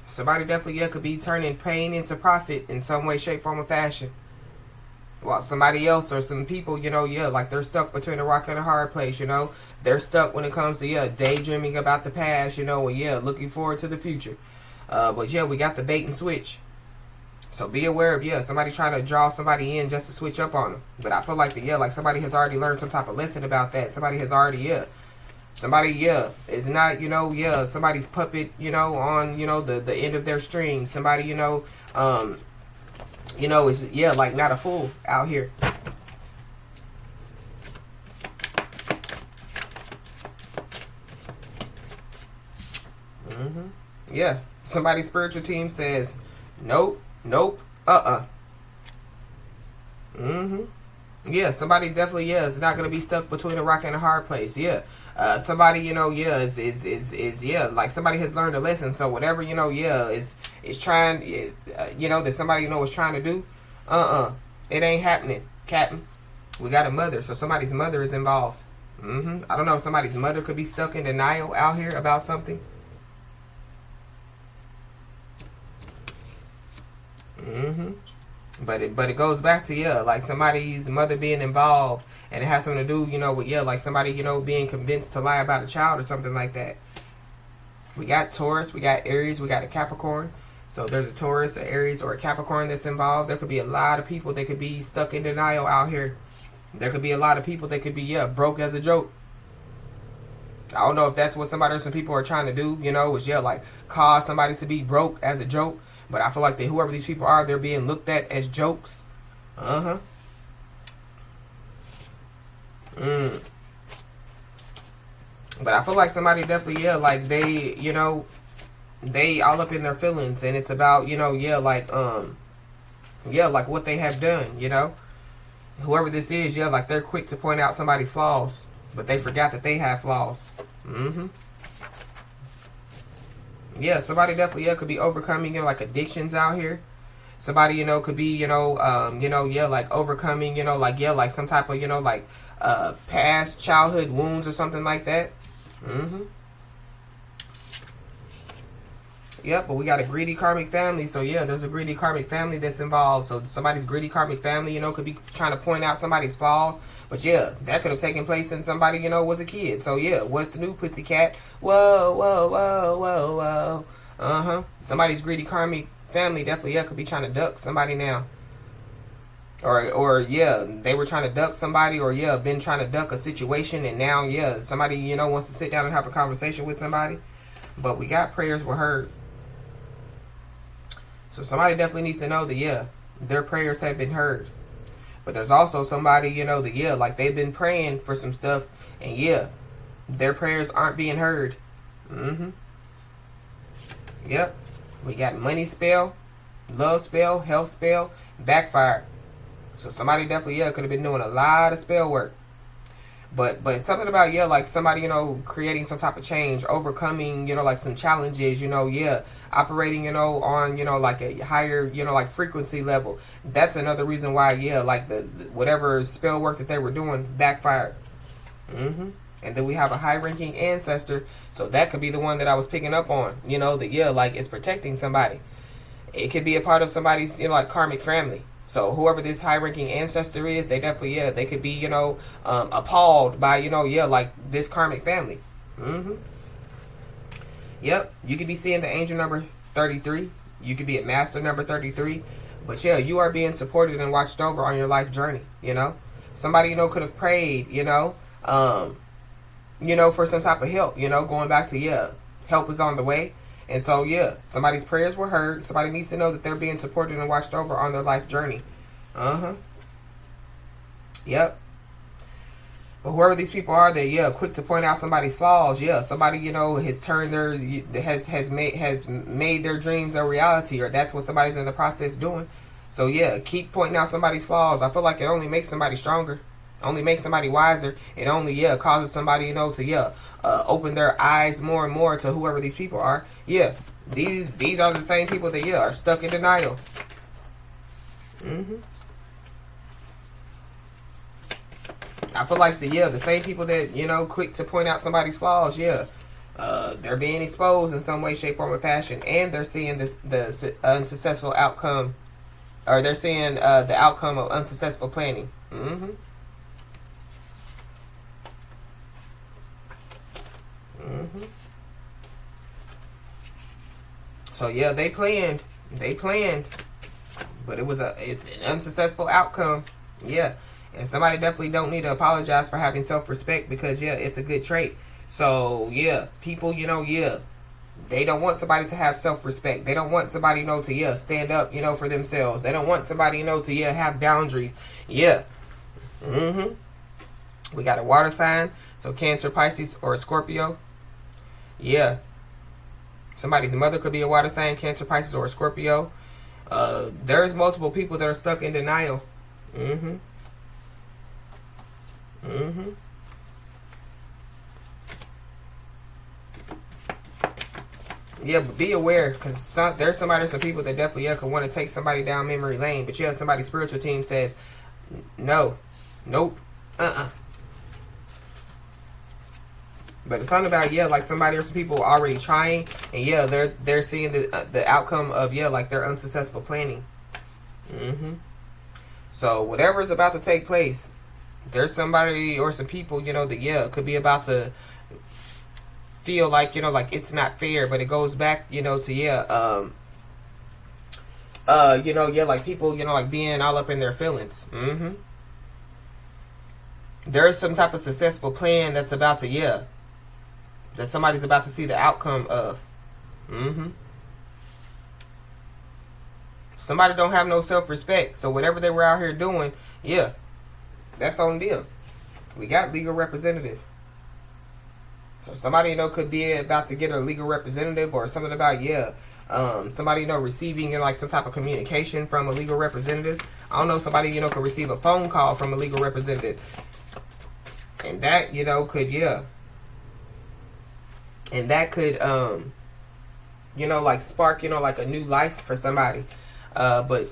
Speaker 1: Somebody definitely, yeah, could be turning pain into profit in some way, shape, form, or fashion. While somebody else or some people, you know, yeah, like they're stuck between a rock and a hard place, you know. They're stuck when it comes to, yeah, daydreaming about the past, you know, and yeah, looking forward to the future. But yeah, we got the bait and switch. So be aware of, yeah, somebody trying to draw somebody in just to switch up on them. But I feel like yeah, like somebody has already learned some type of lesson about that. Somebody has already, yeah. Somebody, yeah, is not, you know, yeah, somebody's puppet, you know, on, you know, the end of their string. Somebody, you know, is, yeah, like not a fool out here. Yeah, somebody's spiritual team says, nope, nope, Yeah, somebody definitely, yeah, is not going to be stuck between a rock and a hard place. Yeah. Somebody, you know, yeah, is yeah, like somebody has learned a lesson. So whatever, you know, yeah, is trying, you know, that somebody, you know, is trying to do, it ain't happening, Captain. We got a mother, so somebody's mother is involved. I don't know, somebody's mother could be stuck in denial out here about something. But it goes back to, yeah, like somebody's mother being involved, and it has something to do, you know, with, yeah, like somebody, you know, being convinced to lie about a child or something like that. We got Taurus, we got Aries, we got a Capricorn. So there's a Taurus, an Aries, or a Capricorn that's involved. There could be a lot of people that could be stuck in denial out here. There could be a lot of people that could be, yeah, broke as a joke. I don't know if that's what somebody or some people are trying to do, you know, is, yeah, like cause somebody to be broke as a joke. But I feel like that whoever these people are, they're being looked at as jokes. But I feel like somebody definitely, yeah, like they, you know, they all up in their feelings, and it's about, you know, yeah, like what they have done, you know. Whoever this is, yeah, like they're quick to point out somebody's flaws, but they forgot that they have flaws. Yeah, somebody definitely, yeah, could be overcoming, you know, like addictions out here. Somebody, you know, could be, you know, yeah, like overcoming, you know, like, yeah, like some type of, you know, like past childhood wounds or something like that. Yep, but we got a greedy karmic family. So yeah, there's a greedy karmic family that's involved. So somebody's greedy karmic family, you know, could be trying to point out somebody's flaws. But yeah, that could have taken place when somebody, you know, was a kid. So yeah, what's the new, pussycat? Whoa, whoa, whoa, whoa, whoa. Somebody's greedy karmic family definitely, yeah, could be trying to duck somebody now. Or yeah, they were trying to duck somebody, or yeah, been trying to duck a situation, and now, yeah, somebody, you know, wants to sit down and have a conversation with somebody. But we got prayers were heard. So somebody definitely needs to know that, yeah, their prayers have been heard. But there's also somebody, you know, that, yeah, like they've been praying for some stuff, and yeah, their prayers aren't being heard. Yep. We got money spell, love spell, health spell, backfire. So somebody definitely, yeah, could have been doing a lot of spell work. But something about, yeah, like somebody, you know, creating some type of change, overcoming, you know, like some challenges, you know, yeah, operating, you know, on, you know, like a higher, you know, like frequency level. That's another reason why, yeah, like the whatever spell work that they were doing backfired. And then we have a high-ranking ancestor, so that could be the one that I was picking up on, you know, that, yeah, like it's protecting somebody. It could be a part of somebody's, you know, like karmic family. So whoever this high-ranking ancestor is, they definitely, yeah, they could be, you know, appalled by, you know, yeah, like this karmic family. Yep, you could be seeing the angel number 33. You could be at master number 33. But yeah, you are being supported and watched over on your life journey, you know. Somebody, you know, could have prayed, you know, for some type of help, you know, going back to, yeah, help is on the way. And so, yeah, somebody's prayers were heard. Somebody needs to know that they're being supported and watched over on their life journey. Yep. But whoever these people are, they, yeah, quick to point out somebody's flaws. Yeah, somebody, you know, has turned has made their dreams a reality, or that's what somebody's in the process doing. So, yeah, keep pointing out somebody's flaws. I feel like it only makes somebody stronger. Only makes somebody wiser. It only, yeah, causes somebody, you know, to, yeah, open their eyes more and more to whoever these people are. Yeah, these are the same people that, yeah, are stuck in denial. I feel like the same people that, you know, quick to point out somebody's flaws, yeah, they're being exposed in some way, shape, form, or fashion, and they're seeing the unsuccessful outcome, or they're seeing the outcome of unsuccessful planning. Mm-hmm. Mm-hmm. So yeah, they planned, but it's an unsuccessful outcome. Yeah, and somebody definitely don't need to apologize for having self-respect, because yeah, it's a good trait. So yeah, people, yeah, they don't want somebody to have self-respect. They don't want somebody, to stand up, for themselves. They don't want somebody, to have boundaries. Yeah. Mm-hmm. We got a water sign, so Cancer, Pisces, or Scorpio. Yeah. Somebody's mother could be a water sign, Cancer, Pisces, or Scorpio. There's multiple people that are stuck in denial. Mm-hmm. Mm-hmm. Yeah, but be aware, because there's some people that definitely could want to take somebody down memory lane. But yeah, somebody's spiritual team says, no, nope, But it's something about, yeah, like somebody or some people already trying, and yeah, they're seeing the outcome of, yeah, like their unsuccessful planning. Mm-hmm. So whatever is about to take place, there's somebody or some people, that, yeah, could be about to feel like, like it's not fair, but it goes back, to, yeah, yeah, like people, like being all up in their feelings. Mm-hmm. There's some type of successful plan that's about to, yeah, that somebody's about to see the outcome of. Mm-hmm. Somebody don't have no self-respect, so whatever they were out here doing, yeah, that's on them. We got legal representative. So somebody, could be about to get a legal representative, or something about, yeah, somebody, receiving, like some type of communication from a legal representative. I don't know, somebody, could receive a phone call from a legal representative. And that, could, yeah. And that could, like spark, like a new life for somebody. But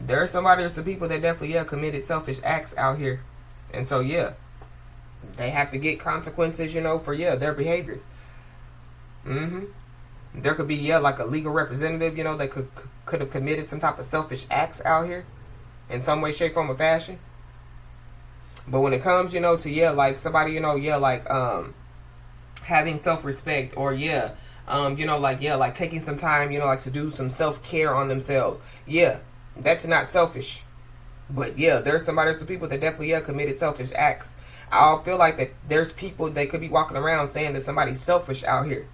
Speaker 1: there's somebody or some people that definitely, yeah, committed selfish acts out here. And so, yeah, they have to get consequences, for, yeah, their behavior. Mm-hmm. There could be, yeah, like a legal representative, that could have committed some type of selfish acts out here in some way, shape, form, or fashion. But when it comes, to, yeah, like somebody, yeah, like having self-respect, or yeah, like, yeah, like taking some time, like to do some self-care on themselves. Yeah, that's not selfish. But yeah, there's somebody, some people that definitely, yeah, committed selfish acts. I feel like that there's people that could be walking around saying that somebody's selfish out here.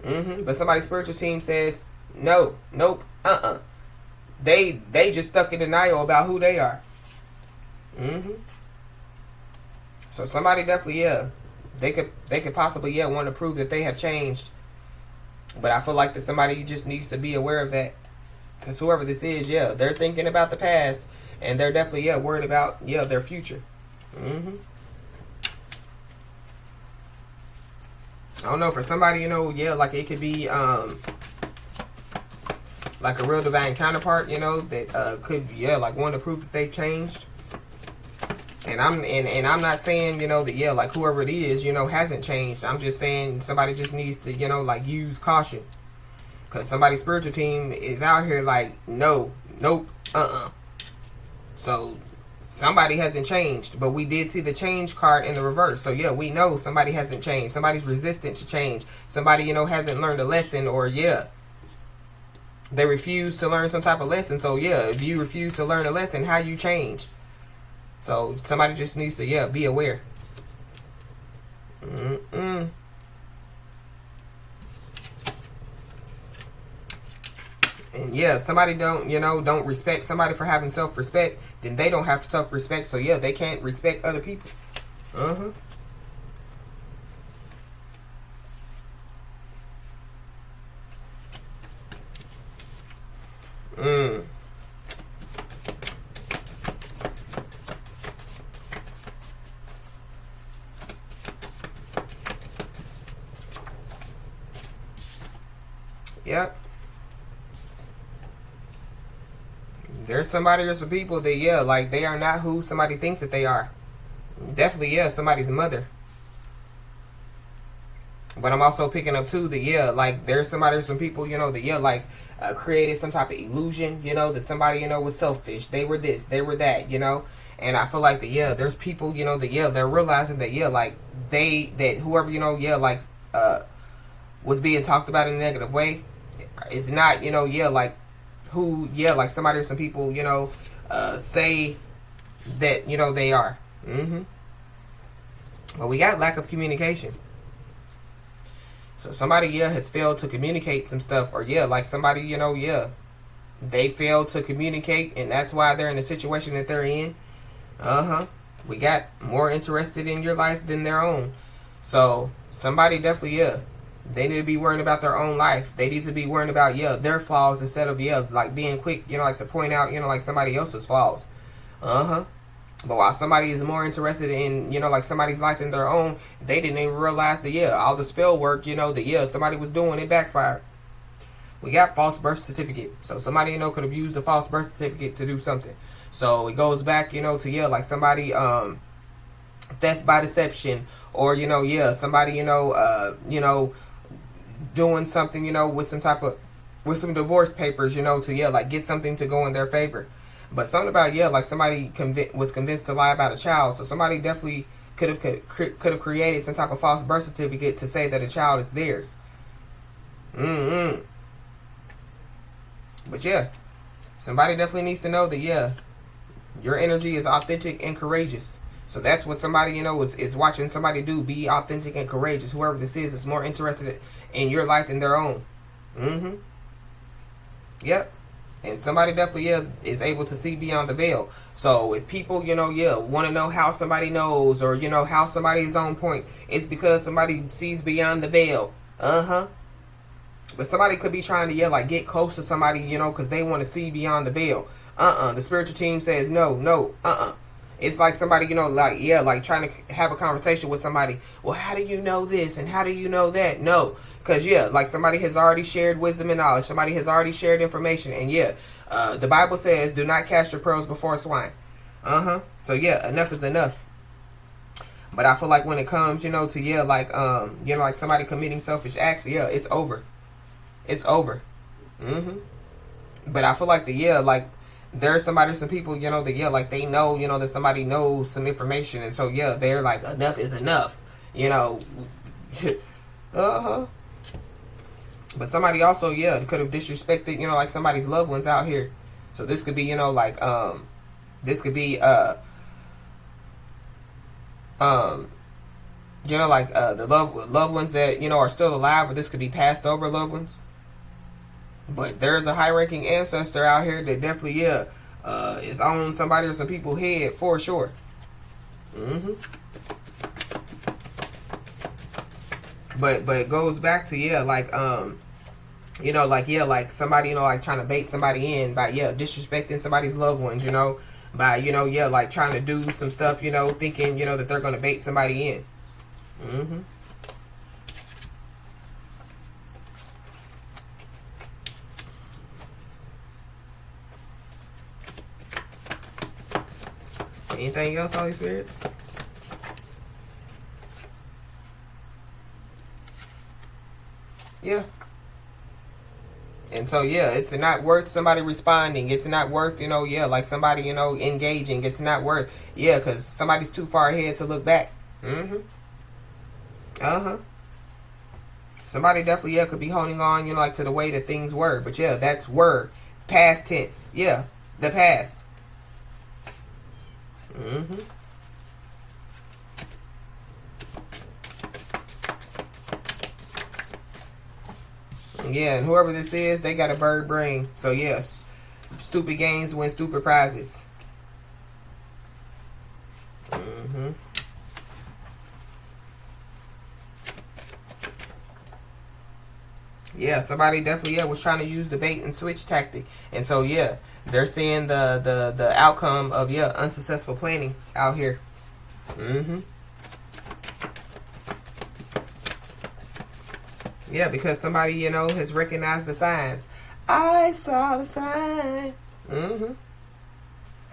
Speaker 1: Mm-hmm. But somebody's spiritual team says, no, nope, They just stuck in denial about who they are. Mm-hmm. So somebody definitely, yeah, they could possibly, yeah, want to prove that they have changed. But I feel like that somebody just needs to be aware of that. Because whoever this is, yeah, they're thinking about the past, and they're definitely, yeah, worried about, yeah, their future. Mm-hmm. I don't know, for somebody, yeah, like it could be like a real divine counterpart, that could, yeah, like want to prove that they've changed. And I'm not saying, that, yeah, like whoever it is, hasn't changed. I'm just saying somebody just needs to, like use caution. Because somebody's spiritual team is out here like, no, nope, So somebody hasn't changed. But we did see the change card in the reverse. So yeah, we know somebody hasn't changed. Somebody's resistant to change. Somebody, hasn't learned a lesson, or yeah, they refuse to learn some type of lesson. So yeah, if you refuse to learn a lesson, how you changed? So somebody just needs to, yeah, be aware. Mm-mm. And yeah, if somebody don't respect somebody for having self-respect, then they don't have self-respect. So yeah, they can't respect other people. Uh-huh. Yep. There's somebody or some people that, yeah, like they are not who somebody thinks that they are. Definitely, yeah, somebody's mother. But I'm also picking up too that, yeah, like there's somebody or some people, that, yeah, like created some type of illusion, that somebody, was selfish. They were this, they were that, And I feel like that, yeah, there's people, that, yeah, they're realizing that, yeah, like that whoever, yeah, like was being talked about in a negative way is not, yeah, like who, yeah, like somebody or some people, say that, they are. But we got lack of communication. So somebody, yeah, has failed to communicate some stuff. Or, yeah, like somebody, yeah, they failed to communicate. And that's why they're in the situation that they're in. We got more interested in your life than their own. So somebody definitely, yeah, they need to be worrying about their own life. They need to be worrying about, yeah, their flaws instead of, yeah, like being quick, like to point out, like somebody else's flaws. But while somebody is more interested in, like somebody's life than their own, they didn't even realize that, yeah, all the spell work, that, yeah, somebody was doing, it backfired. We got false birth certificate. So somebody, could have used a false birth certificate to do something. So it goes back, to, yeah, like somebody, theft by deception. Or, yeah, somebody, doing something, with some type of, with some divorce papers, to, yeah, like get something to go in their favor. But something about, yeah, like somebody was convinced to lie about a child. So somebody definitely could have created some type of false birth certificate to say that a child is theirs. But yeah, somebody definitely needs to know that, yeah, your energy is authentic and courageous. So that's what somebody, is watching somebody do. Be authentic and courageous. Whoever this is more interested in your life than their own. Yep. And somebody definitely is able to see beyond the veil. So if people, yeah, want to know how somebody knows, or, how somebody is on point, it's because somebody sees beyond the veil. But somebody could be trying to, yeah, like get close to somebody, because they want to see beyond the veil. The spiritual team says no. It's like somebody, like, yeah, like trying to have a conversation with somebody. Well, how do you know this? And how do you know that? No. Because, yeah, like somebody has already shared wisdom and knowledge. Somebody has already shared information. And, yeah, the Bible says, do not cast your pearls before swine. So, yeah, enough is enough. But I feel like when it comes, to, yeah, like, like somebody committing selfish acts, yeah, it's over. It's over. But I feel like yeah, like, there's somebody, some people, that, yeah, like they know, that somebody knows some information. And so, yeah, they're like, enough is enough, But somebody also, yeah, could have disrespected, like somebody's loved ones out here. So this could be, like, this could be, like, the loved ones that, are still alive, or this could be passed over loved ones. But there's a high-ranking ancestor out here that definitely, yeah, is on somebody or some people's head for sure. But it goes back to, yeah, like, like, yeah, like somebody, like trying to bait somebody in by, yeah, disrespecting somebody's loved ones, by, yeah, like trying to do some stuff, thinking, that they're going to bait somebody in. Anything else, Holy Spirit? Yeah. And so, yeah, it's not worth somebody responding. It's not worth, yeah, like somebody, engaging. It's not worth, yeah, because somebody's too far ahead to look back. Somebody definitely, yeah, could be holding on, like to the way that things were. But, yeah, that's were. Past tense. Yeah, the past. Yeah, and whoever this is, they got a bird brain. So, yes, stupid games win stupid prizes. Yeah, somebody definitely, yeah, was trying to use the bait and switch tactic. And so, yeah, they're seeing the outcome of, yeah, unsuccessful planning out here. Yeah, because somebody, has recognized the signs. I saw the sign.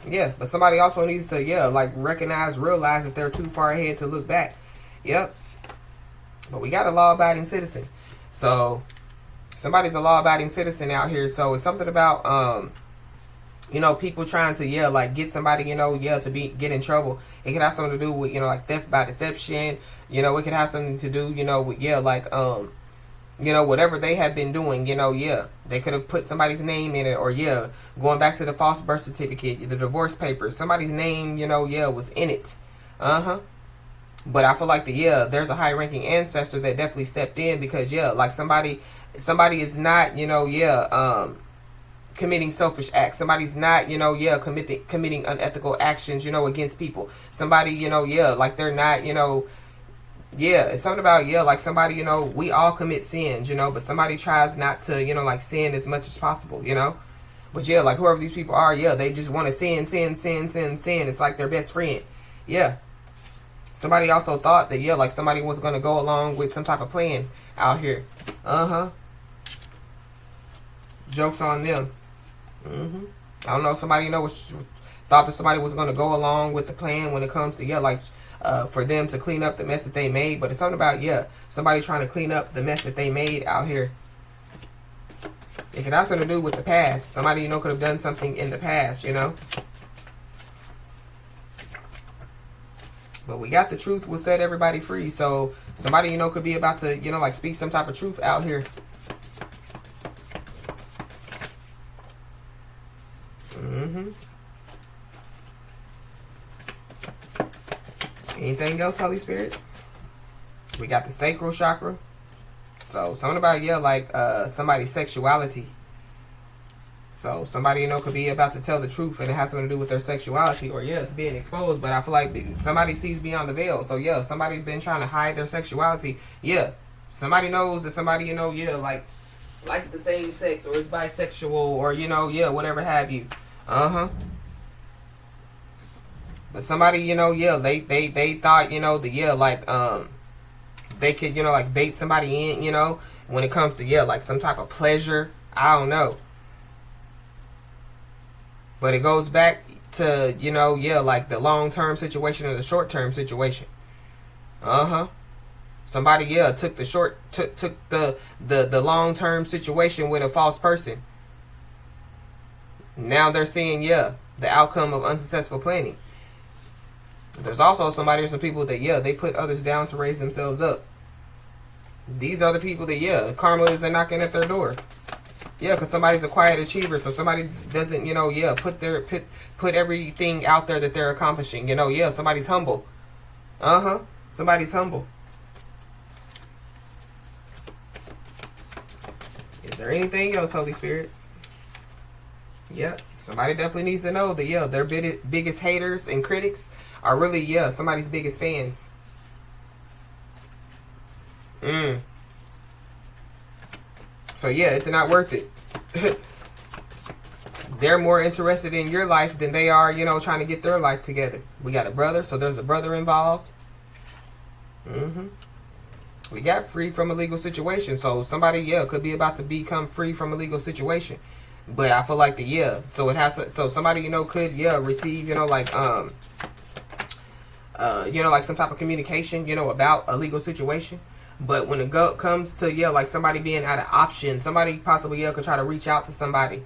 Speaker 1: Yeah, but somebody also needs to, yeah, like realize if they're too far ahead to look back. Yep. But we got a law-abiding citizen. So somebody's a law-abiding citizen out here. So it's something about you know, people trying to, yeah, like get somebody, you know, yeah, to get in trouble. It could have something to do with, you know, like theft by deception. You know, it could have something to do, you know, with, yeah, like you know, whatever they have been doing, you know, yeah, they could have put somebody's name in it, or yeah, going back to the false birth certificate, the divorce papers, somebody's name, you know, yeah, was in it. But I feel like there's a high ranking ancestor that definitely stepped in, because yeah, like somebody is not, you know, yeah, committing selfish acts. Somebody's not, you know, yeah, committing unethical actions, you know, against people. Somebody, you know, yeah, like they're not, you know, yeah, it's something about, yeah, like somebody, you know, we all commit sins, you know, but somebody tries not to, you know, like sin as much as possible, you know. But yeah, like whoever these people are, yeah, they just want to sin. It's like their best friend. Yeah. Somebody also thought that, yeah, like somebody was going to go along with some type of plan out here. Joke's on them. I don't know, somebody, you know, thought that somebody was going to go along with the plan when it comes to, yeah, like for them to clean up the mess that they made. But it's something about, yeah, somebody trying to clean up the mess that they made out here. It could have something to do with the past. Somebody, you know, could have done something in the past, you know. But we got the truth will set everybody free. So somebody, you know, could be about to, you know, like speak some type of truth out here. Anything else, Holy Spirit? We got the sacral chakra. So something about, yeah, like somebody's sexuality. So somebody, you know, could be about to tell the truth, and it has something to do with their sexuality, or yeah, it's being exposed. But I feel like somebody sees beyond the veil. So yeah, somebody's been trying to hide their sexuality. Yeah, somebody knows that somebody, you know, yeah, like likes the same sex, or is bisexual, or you know, yeah, whatever have you. But somebody, you know, yeah, they thought, you know, that, yeah, like they could, you know, like bait somebody in, you know, when it comes to, yeah, like some type of pleasure. I don't know. But it goes back to, you know, yeah, like the long-term situation or the short-term situation. Somebody, yeah, took the long-term situation with a false person. Now they're seeing, yeah, the outcome of unsuccessful planning. There's also somebody or some people that, yeah, they put others down to raise themselves up. These are the people that, yeah, karma is knocking at their door. Yeah, because somebody's a quiet achiever, so somebody doesn't, you know, yeah, put everything out there that they're accomplishing. You know, yeah, somebody's humble. Somebody's humble. Is there anything else, Holy Spirit? Yeah, somebody definitely needs to know that, yeah, their biggest haters and critics are really, yeah, somebody's biggest fans. So yeah, it's not worth it. They're more interested in your life than they are, you know, trying to get their life together. We got a brother, so there's a brother involved. We got free from a legal situation. So somebody, yeah, could be about to become free from a legal situation. But I feel like so it has to, so somebody, you know, could, yeah, receive, you know, like you know, like some type of communication, you know, about a legal situation. But when it comes to, yeah, like somebody being out of options, somebody possibly, yeah, could try to reach out to somebody,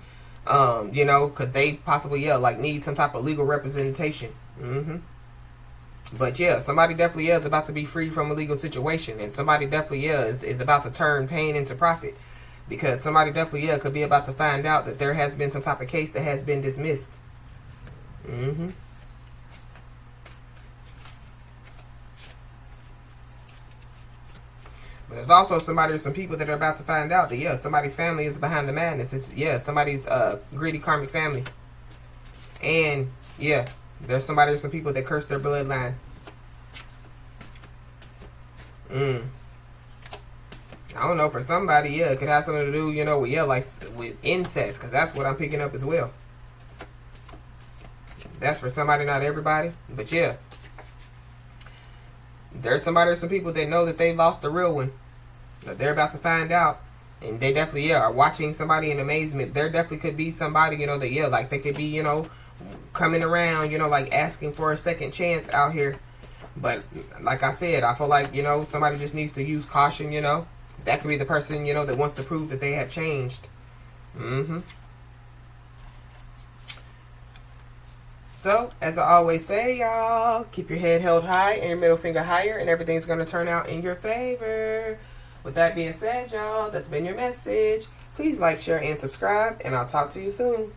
Speaker 1: you know, because they possibly, yeah, like need some type of legal representation. But yeah, somebody definitely is about to be free from a legal situation, and somebody definitely is about to turn pain into profit, because somebody definitely could be about to find out that there has been some type of case that has been dismissed. But there's also somebody or some people that are about to find out that, yeah, somebody's family is behind the madness. It's, yeah, somebody's greedy karmic family. And, yeah, there's somebody or some people that curse their bloodline. I don't know, for somebody, yeah, it could have something to do, you know, with, yeah, like with incest, because that's what I'm picking up as well. That's for somebody, not everybody. But, yeah. There's somebody or some people that know that they lost the real one. That they're about to find out. And they definitely, are watching somebody in amazement. There definitely could be somebody, you know, that, like they could be, you know, coming around, you know, like asking for a second chance out here. But like I said, I feel like, you know, somebody just needs to use caution, you know. That could be the person, you know, that wants to prove that they have changed. So, as I always say, y'all, keep your head held high and your middle finger higher, and everything's going to turn out in your favor. With that being said, y'all, that's been your message. Please like, share, and subscribe, and I'll talk to you soon.